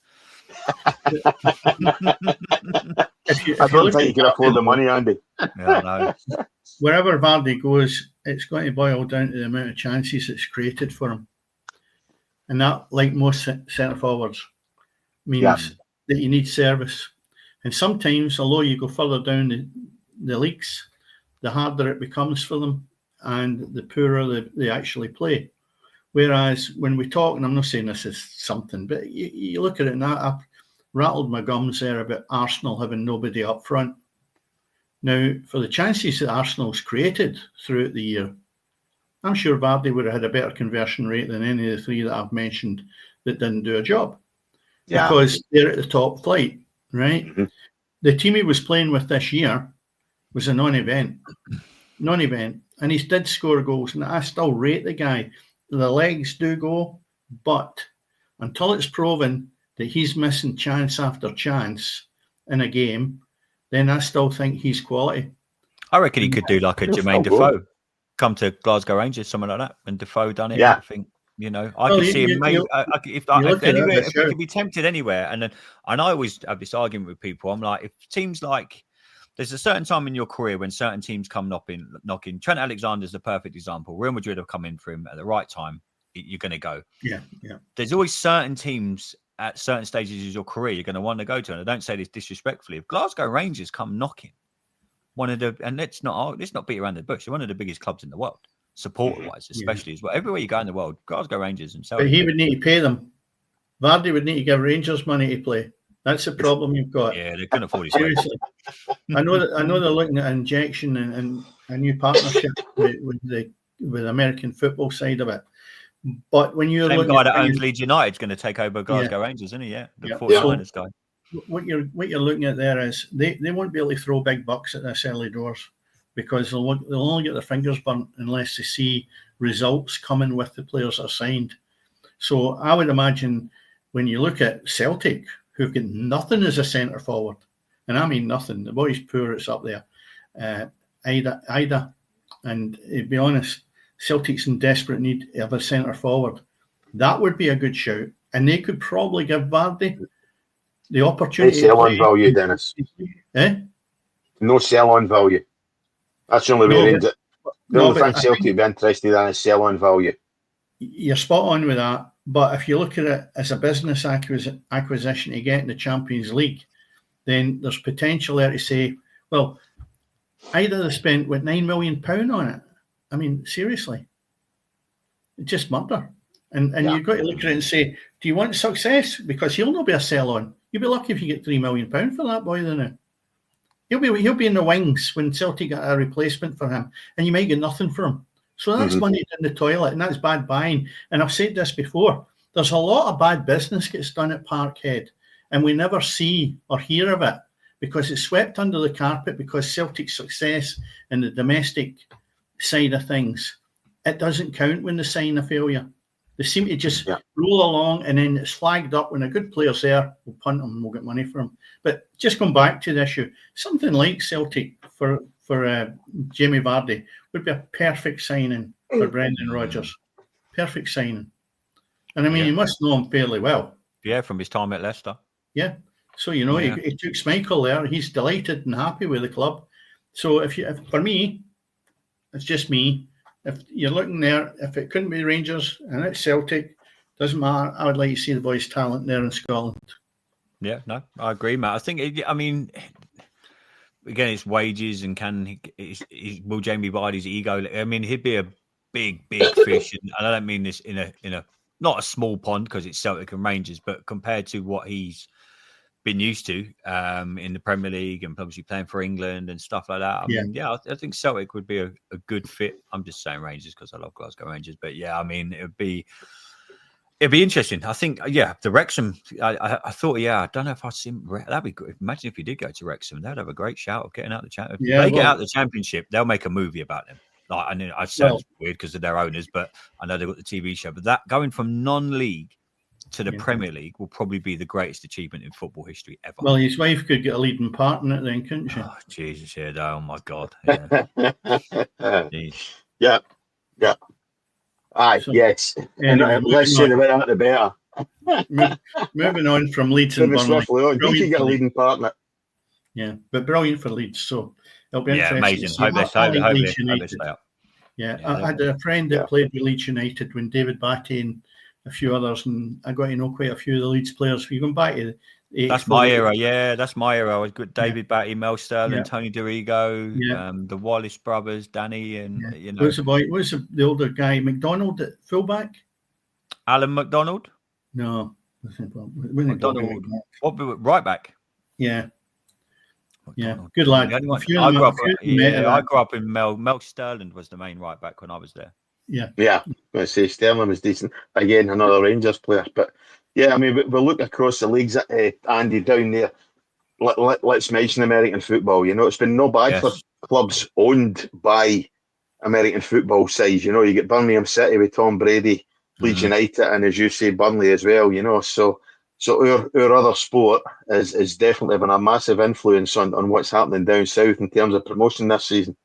I don't think you can afford the money, Andy. No. Wherever Vardy goes, it's going to boil down to the amount of chances it's created for him. And that, like most centre forwards, means that you need service. And sometimes, although you go further down the leagues, the harder it becomes for them and the poorer they actually play. Whereas when we talk, and I'm not saying this is something, but you look at it and I rattled my gums there about Arsenal having nobody up front. Now, for the chances that Arsenal's created throughout the year, I'm sure Vardy would have had a better conversion rate than any of the 3 that I've mentioned that didn't do a job. Yeah. Because they're at the top flight, right? Mm-hmm. The team he was playing with this year was a non-event. And he did score goals, and I still rate the guy. The legs do go, but until it's proven that he's missing chance after chance in a game, then I still think he's quality. I reckon he could do like a He'll Jermaine still go. Defoe, come to Glasgow Rangers, something like that. And Defoe done it. Yeah. I think, I could see him. If we could be tempted anywhere, and I always have this argument with people. I'm like, if teams like, there's a certain time in your career when certain teams come knocking. Trent Alexander's the perfect example. Real Madrid have come in for him at the right time. You're going to go. Yeah. There's always certain teams at certain stages of your career you're going to want to go to, and I don't say this disrespectfully. If Glasgow Rangers come knocking, and let's not beat around the bush. They're one of the biggest clubs in the world, supporter-wise, especially as well. Everywhere you go in the world, Glasgow Rangers themselves. But he would need to pay them. Vardy would need to give Rangers money to play. That's the problem you've got. Yeah, they couldn't afford it. Seriously. I know they're looking at injection and a new partnership with the American football side of it. But when you're same looking guy at that owns Leeds United is going to take over Glasgow Rangers, isn't he? Yeah, the 49ers guy. What you're looking at there is they won't be able to throw big bucks at this early doors because they'll only get their fingers burnt unless they see results coming with the players that are signed. So I would imagine when you look at Celtic, who've got nothing as a centre forward, and I mean nothing. The boy's poor, it's up there. Ida, and to be honest, Celtic's in desperate need of a centre forward. That would be a good shout, and they could probably give Vardy the opportunity. No sell-on value, Dennis. No sell-on value. That's the only way around it. The only thing Celtic would be interested in is sell-on value. You're spot on with that. But if you look at it as a business acquisition to get in the Champions League, then there's potential there to say, well, Ida they spent £9 million on it. I mean, seriously, it's just murder. And you've got to look at it and say, do you want success? Because he'll not be a sell-on. You'll be lucky if you get £3 million for that boy, then. He'll be in the wings when Celtic get a replacement for him, and you might get nothing for him. So that's money in the toilet, and that's bad buying. And I've said this before, there's a lot of bad business gets done at Parkhead, and we never see or hear of it because it's swept under the carpet because Celtic's success in the domestic side of things, it doesn't count when they sign a failure. They seem to just roll along, and then it's flagged up when a good player's there, we'll punt him and we'll get money for him. But just come back to the issue, something like Celtic for Jamie Vardy would be a perfect signing for Brendan Rodgers. Perfect signing. And I mean, you must know him fairly well. Yeah, from his time at Leicester. Yeah. So, he took Schmeichel there. He's delighted and happy with the club. So if for me, it's just me. If you're looking there, if it couldn't be Rangers and it's Celtic, doesn't matter. I would like to see the boys' talent there in Scotland. Yeah, no, I agree, Matt. I think, again, it's wages and will Jamie Vardy's ego? I mean, he'd be a big fish, and I don't mean this in a not a small pond because it's Celtic and Rangers, but compared to what he's been used to in the Premier League and obviously playing for England and stuff like that. I think Celtic would be a good fit. I'm just saying Rangers because I love Glasgow Rangers, but I mean, it'd be interesting. I think, the Wrexham. I thought, I don't know if I'd see him. That'd be good. Imagine if he did go to Wrexham, they'd have a great shout of getting out the championship. If they get out the Championship, they'll make a movie about them. Like, I know it sounds weird because of their owners, but I know they've got the TV show. But that going from non-league to the Premier League will probably be the greatest achievement in football history ever. Well, his wife could get a leading part in it then, couldn't she? Oh, Jesus, oh my God. Yeah. Aye, yes. And less said about that, the better. Moving on from Leeds and Burnley. You can get a leading part in it. Yeah, but brilliant for Leeds. So it'll be interesting. Amazing. Hope they stay up. I had a friend that played with Leeds United when David Batty and a few others, and I got to know quite a few of the Leeds players. If you go back to that's my era. Yeah, that's my era. I was good. David Batty, Mel Sterling, Tony Dorigo, the Wallace brothers, Danny, and Who's the older guy? McDonald at fullback. Alan McDonald. No, McDonald. What right back? Yeah. Yeah, good lad. I grew up in Mel Sterling was the main right back when I was there. Yeah. I say Sterling was decent. Again, another Rangers player. But I mean, we'll look across the leagues, Andy, down there. Let's mention American football. It's been no bad for clubs owned by American football sides. You get Birmingham City with Tom Brady, Leeds United, and as you say, Burnley as well. So So our other sport is definitely having a massive influence on what's happening down south in terms of promotion this season.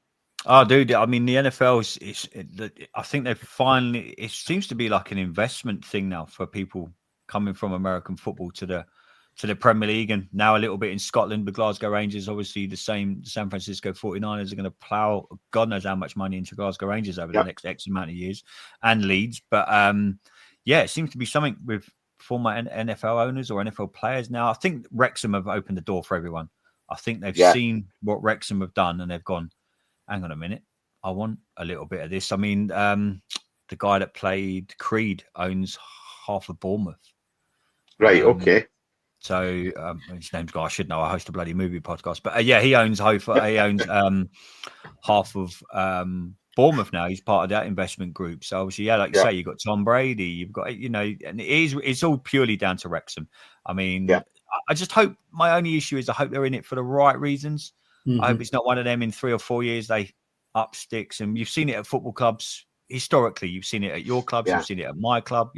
Oh, dude! I mean, the NFL I think they've finally. It seems to be like an investment thing now for people coming from American football to the Premier League, and now a little bit in Scotland. The Glasgow Rangers, obviously, the San Francisco 49ers are going to plough God knows how much money into Glasgow Rangers over the next X amount of years, and Leeds. But yeah, it seems to be something with former NFL owners or NFL players now. I think Wrexham have opened the door for everyone. I think they've seen what Wrexham have done, and they've gone, hang on a minute, I want a little bit of this. I mean, the guy that played Creed owns half of Bournemouth. Right, okay. So his name's guy I should know. I host a bloody movie podcast, but yeah, he owns half of Bournemouth now. He's part of that investment group. So obviously, yeah, like you say, you've got Tom Brady, you've got, and it's all purely down to Wrexham. I mean, I just hope, my only issue is I hope they're in it for the right reasons. Mm-hmm. I hope it's not one of them in 3 or 4 years they up sticks. And you've seen it at football clubs historically. You've seen it at your clubs. You've seen it at my club.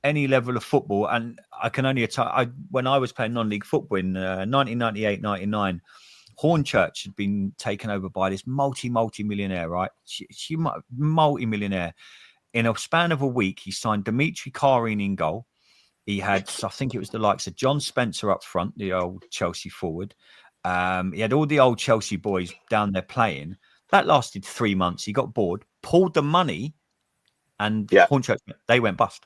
Any level of football. And I can only when I was playing non-league football in 1998-99. Hornchurch had been taken over by this multi-millionaire, right? She multi-millionaire. In a span of a week, he signed Dimitri Karin in goal. He had, I think it was the likes of John Spencer up front, the old Chelsea forward. He had all the old Chelsea boys down there playing. That lasted 3 months. He got bored, pulled the money, and Hornchurch, they went bust.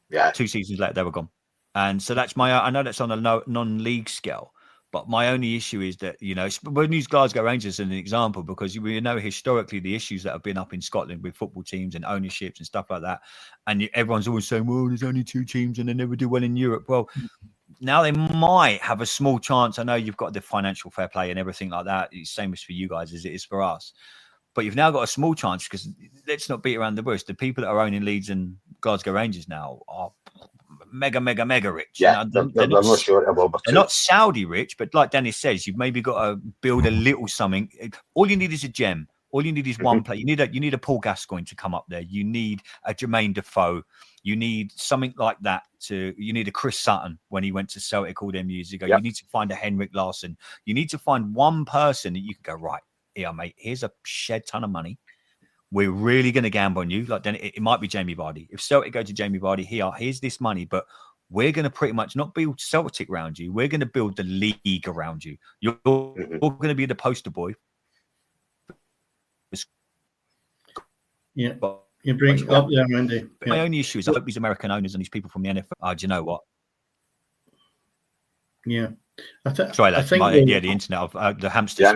Yeah. 2 seasons later, they were gone. And so that's I know that's on a non-league scale. But my only issue is that, we'll use Glasgow Rangers as an example because we know historically the issues that have been up in Scotland with football teams and ownerships and stuff like that. And everyone's always saying, well, there's only 2 teams and they never do well in Europe. Well, now they might have a small chance. I know you've got the financial fair play and everything like that. It's the same as for you guys as it is for us. But you've now got a small chance because let's not beat around the bush. The people that are owning Leeds and Glasgow Rangers now are mega rich. Yeah, they're not sure about they're not Saudi rich, but like Dennis says, you've maybe got to build a little something. All you need is a gem. All you need is one player. You need a Paul Gascoigne to come up there. You need a Jermaine Defoe. You need something like that. You need a Chris Sutton when he went to Celtic all them years ago. Yep. You need to find a Henrik Larsson. You need to find one person that you can go, right, here, mate, here's a shed ton of money. We're really going to gamble on you. Like then it might be Jamie Vardy. If Celtic go to Jamie Vardy, here's this money, but we're going to pretty much not build Celtic around you. We're going to build the league around you. You're going to be the poster boy. Yeah, you bring it up there, Andy. My only issue is I hope these American owners and these people from the NFL. Do you know what? Yeah, I think the internet of the hamsters.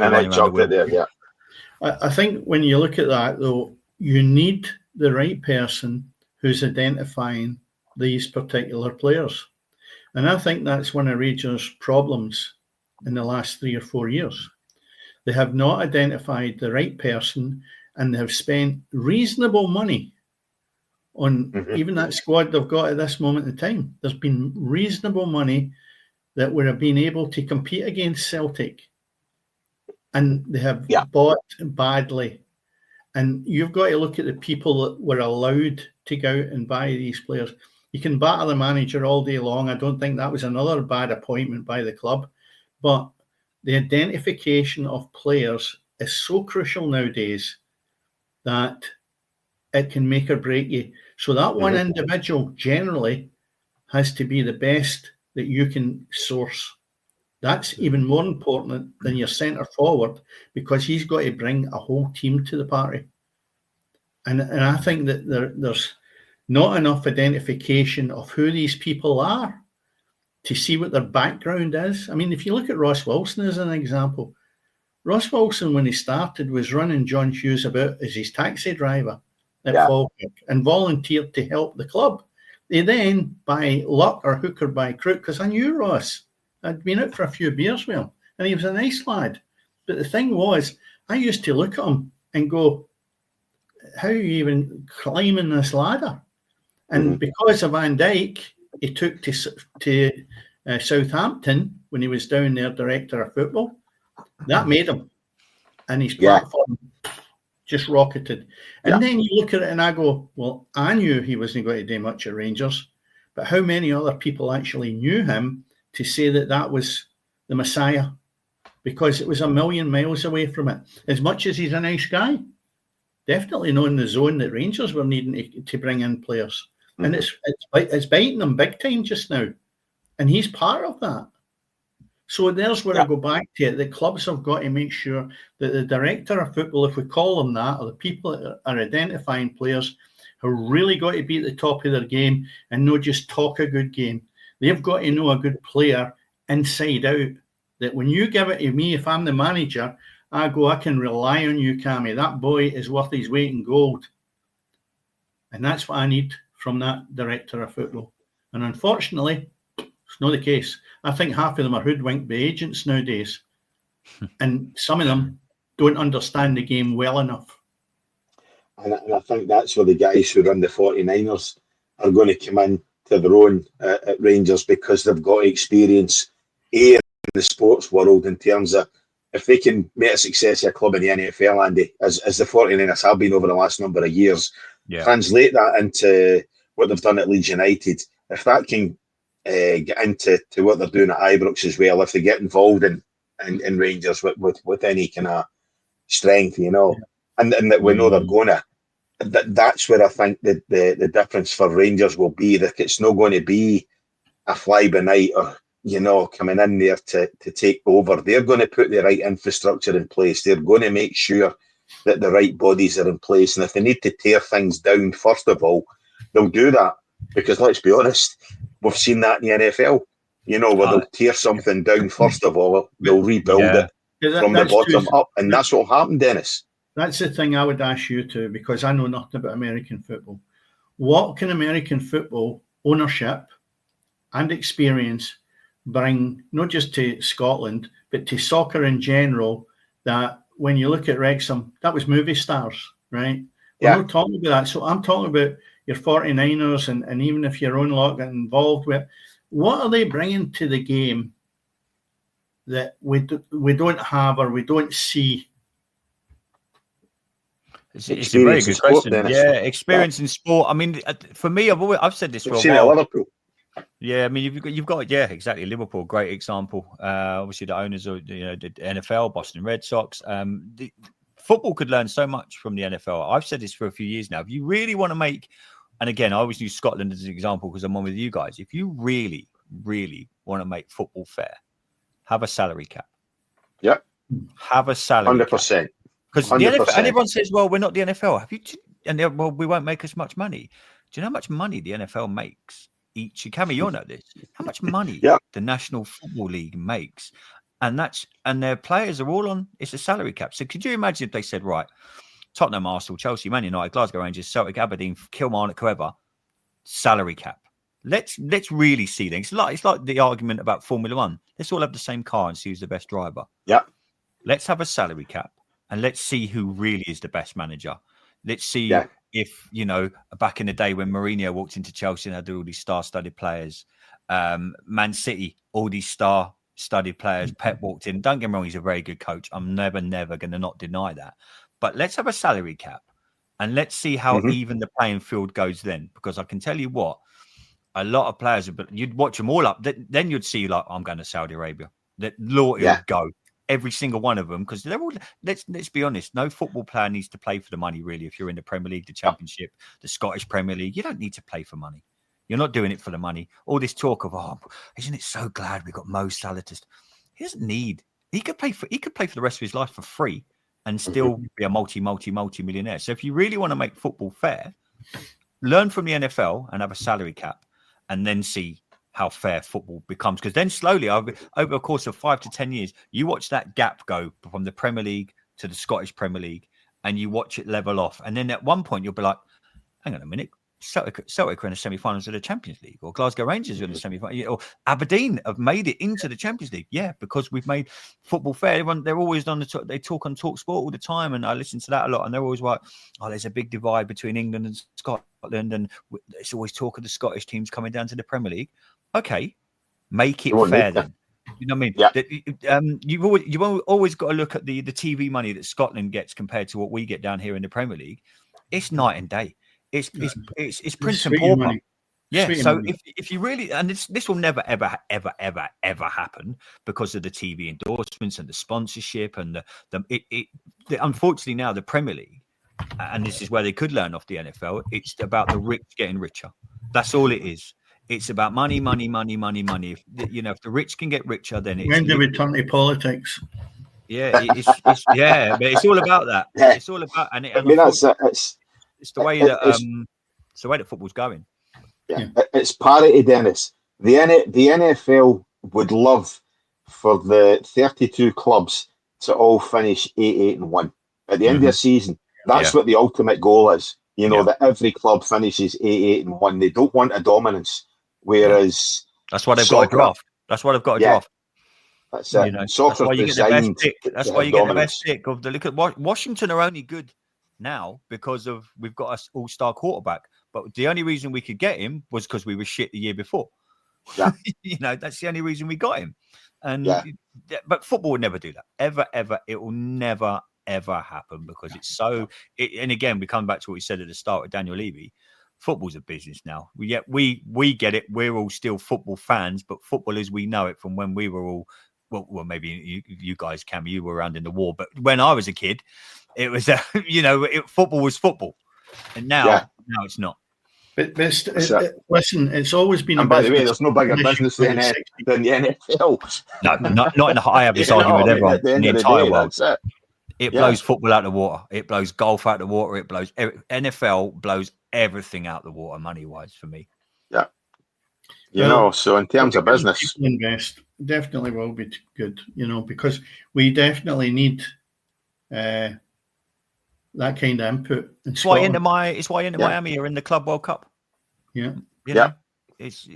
I think when you look at that, though, you need the right person who's identifying these particular players. And I think that's one of Rangers' problems in the last 3 or 4 years. They have not identified the right person and they have spent reasonable money on even that squad they've got at this moment in time. There's been reasonable money that would have been able to compete against Celtic. And they have bought badly. And you've got to look at the people that were allowed to go out and buy these players. You can batter the manager all day long. I don't think that was another bad appointment by the club. But the identification of players is so crucial nowadays that it can make or break you. So that one individual generally has to be the best that you can source. That's even more important than your centre forward because he's got to bring a whole team to the party. And I think that there's not enough identification of who these people are to see what their background is. I mean, if you look at Ross Wilson as an example, Ross Wilson, when he started, was running John Hughes about as his taxi driver at Falkirk and volunteered to help the club. They then, by luck or hook or by crook, because I knew Ross, I'd been out for a few beers with him, and he was a nice lad. But the thing was, I used to look at him and go, how are you even climbing this ladder? And because of Van Dijk, he took to Southampton when he was down there, director of football. That made him. And his platform just rocketed. And then you look at it and I go, well, I knew he wasn't going to do much at Rangers. But how many other people actually knew him to say that that was the Messiah? Because it was a million miles away from it. As much as he's a nice guy, definitely not in the zone that Rangers were needing to bring in players. Mm-hmm. And it's biting them big time just now. And he's part of that. So there's where I go back to it. The clubs have got to make sure that the director of football, if we call them that, or the people that are identifying players, have really got to be at the top of their game and not just talk a good game. They've got to know a good player inside out. That when you give it to me, if I'm the manager, I can rely on you, Cammy. That boy is worth his weight in gold. And that's what I need from that director of football. And unfortunately, it's not the case. I think half of them are hoodwinked by agents nowadays. And some of them don't understand the game well enough. And I think that's where the guys who run the 49ers are going to come in to their own at Rangers, because they've got experience in the sports world in terms of if they can make a success of a club in the NFL, Andy, as the 49ers have been over the last number of years, translate that into what they've done at Leeds United. If that can get into what they're doing at Ibrox as well, if they get involved in Rangers with any kind of strength, you know, and that we know they're going to, that's where I think the difference for Rangers will be, that it's not going to be a fly-by-night or, you know, coming in there to take over. They're going to put the right infrastructure in place. They're going to make sure that the right bodies are in place. And if they need to tear things down, first of all, they'll do that. Because let's be honest, we've seen that in the NFL, you know, where they'll tear something down, first of all, they'll rebuild it from the bottom up. And that's what happened, Dennis. That's the thing I would ask you to, because I know nothing about American football. What can American football ownership and experience bring, not just to Scotland, but to soccer in general, that when you look at Wrexham, that was movie stars, right? We're not talking about that. So I'm talking about your 49ers, and even if your own lot get involved with, what are they bringing to the game that we don't have or we don't see? It's a very good question. Experience in sport. I mean, for me, I've said this for a while. Liverpool. Yeah, I mean, you've got exactly. Liverpool, great example. Obviously, the owners of the NFL, Boston Red Sox. Football could learn so much from the NFL. I've said this for a few years now. If you really want to make, and again, I always use Scotland as an example because I'm on with you guys. If you really, really want to make football fair, have a salary cap. Yeah, have a salary 100%. Because the NFL, and everyone says, "Well, we're not the NFL." Have you? And well, we won't make as much money. Do you know how much money the NFL makes each? Cammy, you'll know this. How much money the National Football League makes, and their players are all on. It's a salary cap. So could you imagine if they said, right, Tottenham, Arsenal, Chelsea, Man United, Glasgow Rangers, Celtic, Aberdeen, Kilmarnock, whoever, salary cap. Let's really see things. It's like the argument about Formula One. Let's all have the same car and see who's the best driver. Yeah. Let's have a salary cap. And let's see who really is the best manager. Let's see if, you know, back in the day when Mourinho walked into Chelsea and had all these star-studded players, Man City, all these star-studded players, Pep walked in. Don't get me wrong, he's a very good coach. I'm never going to not deny that. But let's have a salary cap and let's see how even the playing field goes then. Because I can tell you what, a lot of players, you'd watch them all up. Then you'd see, like, I'm going to Saudi Arabia. That loyalty would go. Every single one of them, because they're all. Let's be honest. No football player needs to play for the money. Really, if you're in the Premier League, the Championship, the Scottish Premier League, you don't need to play for money. You're not doing it for the money. All this talk of, isn't it so glad we got Mo Salah? He doesn't need. He could play for the rest of his life for free and still be a multi-millionaire. So if you really want to make football fair, learn from the NFL and have a salary cap, and then see how fair football becomes. Because then slowly, over a course of 5 to 10 years, you watch that gap go from the Premier League to the Scottish Premier League, and you watch it level off. And then at one point, you'll be like, hang on a minute, Celtic are in the semi-finals of the Champions League, or Glasgow Rangers are in the semi-finals, or Aberdeen have made it into the Champions League. Yeah, because we've made football fair. They're always on they talk on Talk Sport all the time, and I listen to that a lot, and they're always like, there's a big divide between England and Scotland, and it's always talk of the Scottish teams coming down to the Premier League. Okay, make it fair then. You know what I mean? Yeah. You've always got to look at the TV money that Scotland gets compared to what we get down here in the Premier League. It's night and day. It's Prince and Pauper. Yeah, so if you really, and this will never, ever, ever, ever, ever happen because of the TV endorsements and the sponsorship and unfortunately now the Premier League, and this is where they could learn off the NFL, it's about the rich getting richer. That's all it is. It's about money, money, money, money, money. If the rich can get richer, then it's... When do we turn to politics? Yeah, but it's all about that. Yeah. It's all about, and I mean, it's the way that football's going. Yeah, it's parity, Dennis. The NFL would love for the 32 clubs to all finish 8-1 at the end of the season. That's what the ultimate goal is. That every club finishes 8-1. They don't want a dominance. Whereas that's why they've got a draft. That's why they've got a draft. That's it. Soccer's that's why you get the best pick. That's why you get the best pick of the look at Washington are only good now because we've got an all-star quarterback. But the only reason we could get him was because we were shit the year before. Yeah. That's the only reason we got him. But football would never do that. Ever, ever. It will never, ever happen because it's so... and again, we come back to what we said at the start with Daniel Levy. Football's a business now. We get it. We're all still football fans, but football as we know it from when we were all... Well, maybe you guys, Cam, you were around in the war. But when I was a kid, it was, football was football. And now it's not. But listen, it's always been. And by the way, there's no bigger business than the NFL. No, not in the. I have this argument with everyone in the entire world. That's it blows football out of the water. It blows golf out of the water. It blows NFL blows everything out the water, money wise, for me. Yeah, so in terms of business, invest definitely will be good. Because we definitely need that kind of input. It's why Miami are in the Club World Cup. Yeah. It's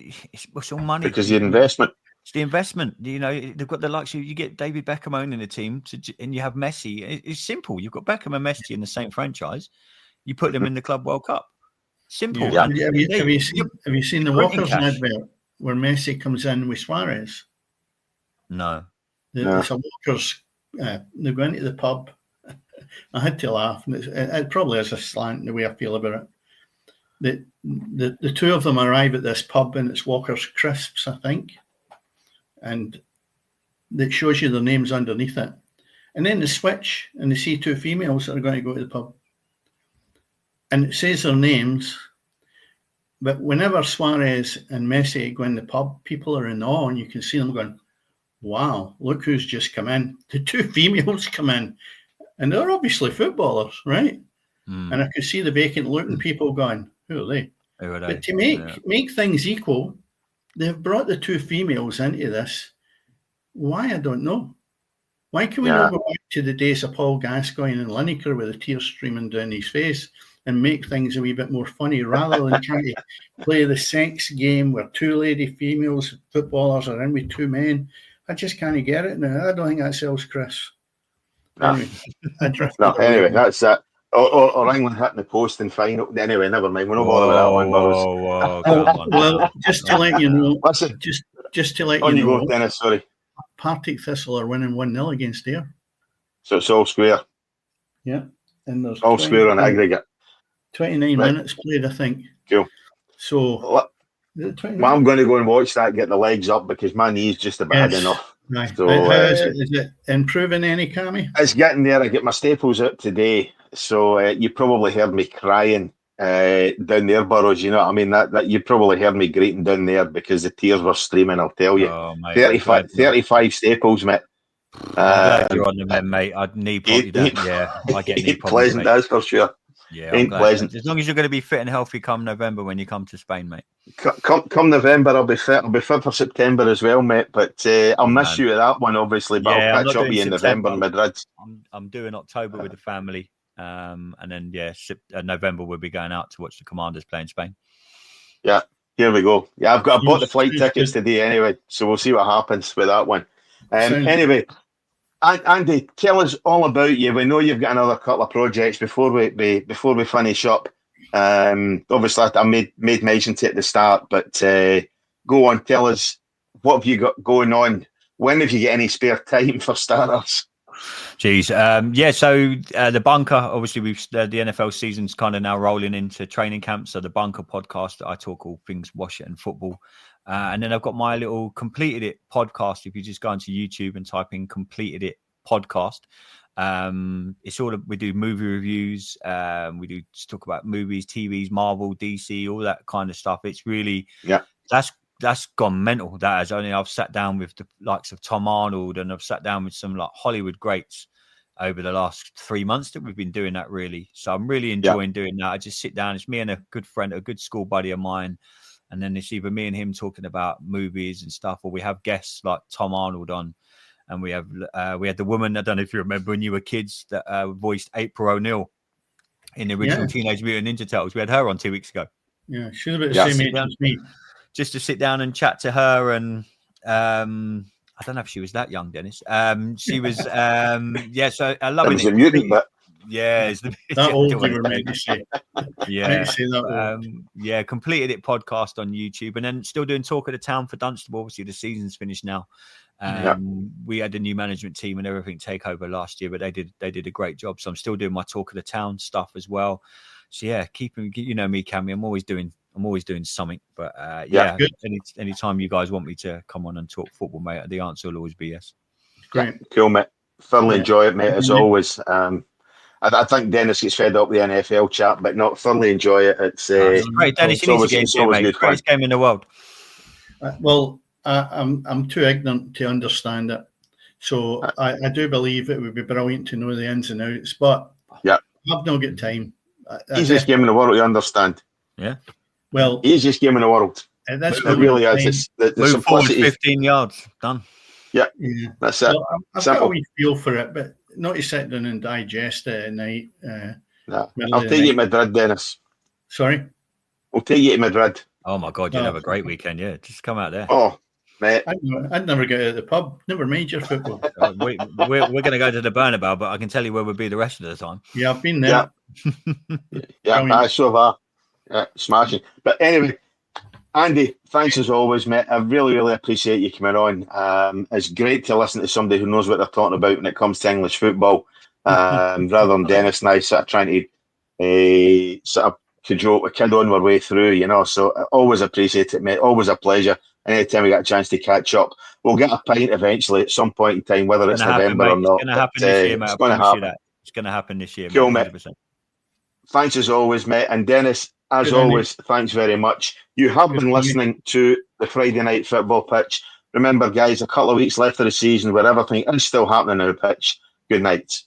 all money. Because the investment. It's the investment. They've got the luxury. You get David Beckham owning the team, and you have Messi. It's simple. You've got Beckham and Messi in the same franchise. You put them in the Club World Cup. Simple. Yeah. Have you seen the Walkers advert where Messi comes in with Suarez? No. It's a Walkers. They're going to the pub. I had to laugh. It probably is a slant the way I feel about it. The two of them arrive at this pub and it's Walker's Crisps, I think. And it shows you their names underneath it. And then they switch and they see two females that are going to go to the pub. And it says their names. But whenever Suarez and Messi go in the pub, people are in awe and you can see them going, wow, look who's just come in. The two females come in. And they're obviously footballers, right? And I could see the vacant look and people going, who are they? But to make things equal, they've brought the two females into this. Why? I don't know. Why can we not go back to the days of Paul Gascoigne and Lineker with the tears streaming down his face and make things a wee bit more funny rather than trying to play the sex game where two lady females footballers are in with two men? I just can't get it now. I don't think that sells, Chris. Anyway, anyway, that's it. Or England hitting the post in final. Anyway, never mind. We're not bothered with that one, well, just to let you know, listen, just to let you know, Dennis, sorry. Partick Thistle are winning 1-0 against Ayr. So it's all square. Yeah, and there's all square on aggregate. 29 minutes played, I think. Cool. So, I'm going to go and watch that, get the legs up because my knee's just about enough. Right. So, how is it? Is it improving any, Cammy? It's getting there. I get my staples out today, so you probably heard me crying down there, Burrows. You know what I mean? That you probably heard me grating down there because the tears were streaming. I'll tell you, 35 staples, mate. I'm glad you're on the men, mate. I'd knee probably don't. Yeah, I get knee problems. Pleasant, that's for sure. Yeah, ain't pleasant. As long as you're going to be fit and healthy come November when you come to Spain, mate. Come November, I'll be fit. I'll be fit for September as well, mate. But I'll miss you at that one, obviously. But I'll catch up with you in November in Madrid. I'm doing October with the family, and then November we'll be going out to watch the Commanders play in Spain. Yeah, here we go. Yeah, I bought the flight tickets today anyway, so we'll see what happens with that one. Anyway. Andy, tell us all about you. We know you've got another couple of projects before we finish up. Obviously, I made mention to it at the start, but go on, tell us what have you got going on. When have you got any spare time for starters? Jeez. So the Bunker, obviously, the NFL season's kind of now rolling into training camp. So the Bunker podcast, I talk all things Washington football. And then I've got my little Completed It podcast. If you just go into YouTube and type in Completed It podcast, it's all we do movie reviews. We do talk about movies, TVs, Marvel, DC, all that kind of stuff. It's really, that's gone mental. That has only I've sat down with the likes of Tom Arnold, and I've sat down with some like Hollywood greats over the last 3 months that we've been doing that really. So I'm really enjoying doing that. I just sit down. It's me and a good friend, a good school buddy of mine. And then it's either me and him talking about movies and stuff, or we have guests like Tom Arnold on. And we had the woman, I don't know if you remember when you were kids, that voiced April O'Neil in the original Teenage Mutant Ninja Turtles. We had her on 2 weeks ago. Yeah, she's about the same age as me. Just to sit down and chat to her, and I don't know if she was that young, Dennis. She was, so I love it. A mutant, but it's that old you were meant to say. Completed It podcast on YouTube, and then still doing Talk of the Town for Dunstable. Obviously, the season's finished now. We had a new management team and everything take over last year, but they did a great job. So I'm still doing my Talk of the Town stuff as well. So keeping, you know me, Cammy, I'm always doing something. But anytime you guys want me to come on and talk football, mate, the answer will always be yes. Great, cool, mate. Thoroughly enjoy it, mate, as always. I think Dennis gets fed up with the NFL chat, but not thoroughly enjoy it. It's great, Dennis. You need to get into it, mate. Greatest game in the world. I'm too ignorant to understand it, so I do believe it would be brilliant to know the ins and outs, but I've not got time. Easiest game in the world to understand. Yeah. Well, easiest game in the world. That's it really is. It's the move forward simplicity. 15 yards done. Yeah. That's it. Well, I've got a wee feel for it, but not to sit down and digest it at night. I'll take you to Madrid, Dennis. Sorry? I'll take you to Madrid. Oh my God, you'll have a great weekend. Yeah, just come out there. Oh, mate. I'd never get out of the pub. Never major football. We're going to go to the Bernabeu, but I can tell you where we'll be the rest of the time. Yeah, I've been there. I so have. Smashing. But anyway, Andy, thanks as always, mate. I really, really appreciate you coming on. It's great to listen to somebody who knows what they're talking about when it comes to English football, rather than Dennis and I sort of trying to sort of kid on our way through, you know. So I always appreciate it, mate. Always a pleasure. Anytime we get a chance to catch up, we'll get a pint eventually at some point in time, whether it's November or not. It's going to happen this year, mate. It's going to happen. It's going to happen this year, cool, mate. Thanks as always, mate. And Dennis, as always, thanks very much. You have been listening to the Friday Night Football Pitch. Remember, guys, a couple of weeks left of the season where everything is still happening on the pitch. Good night.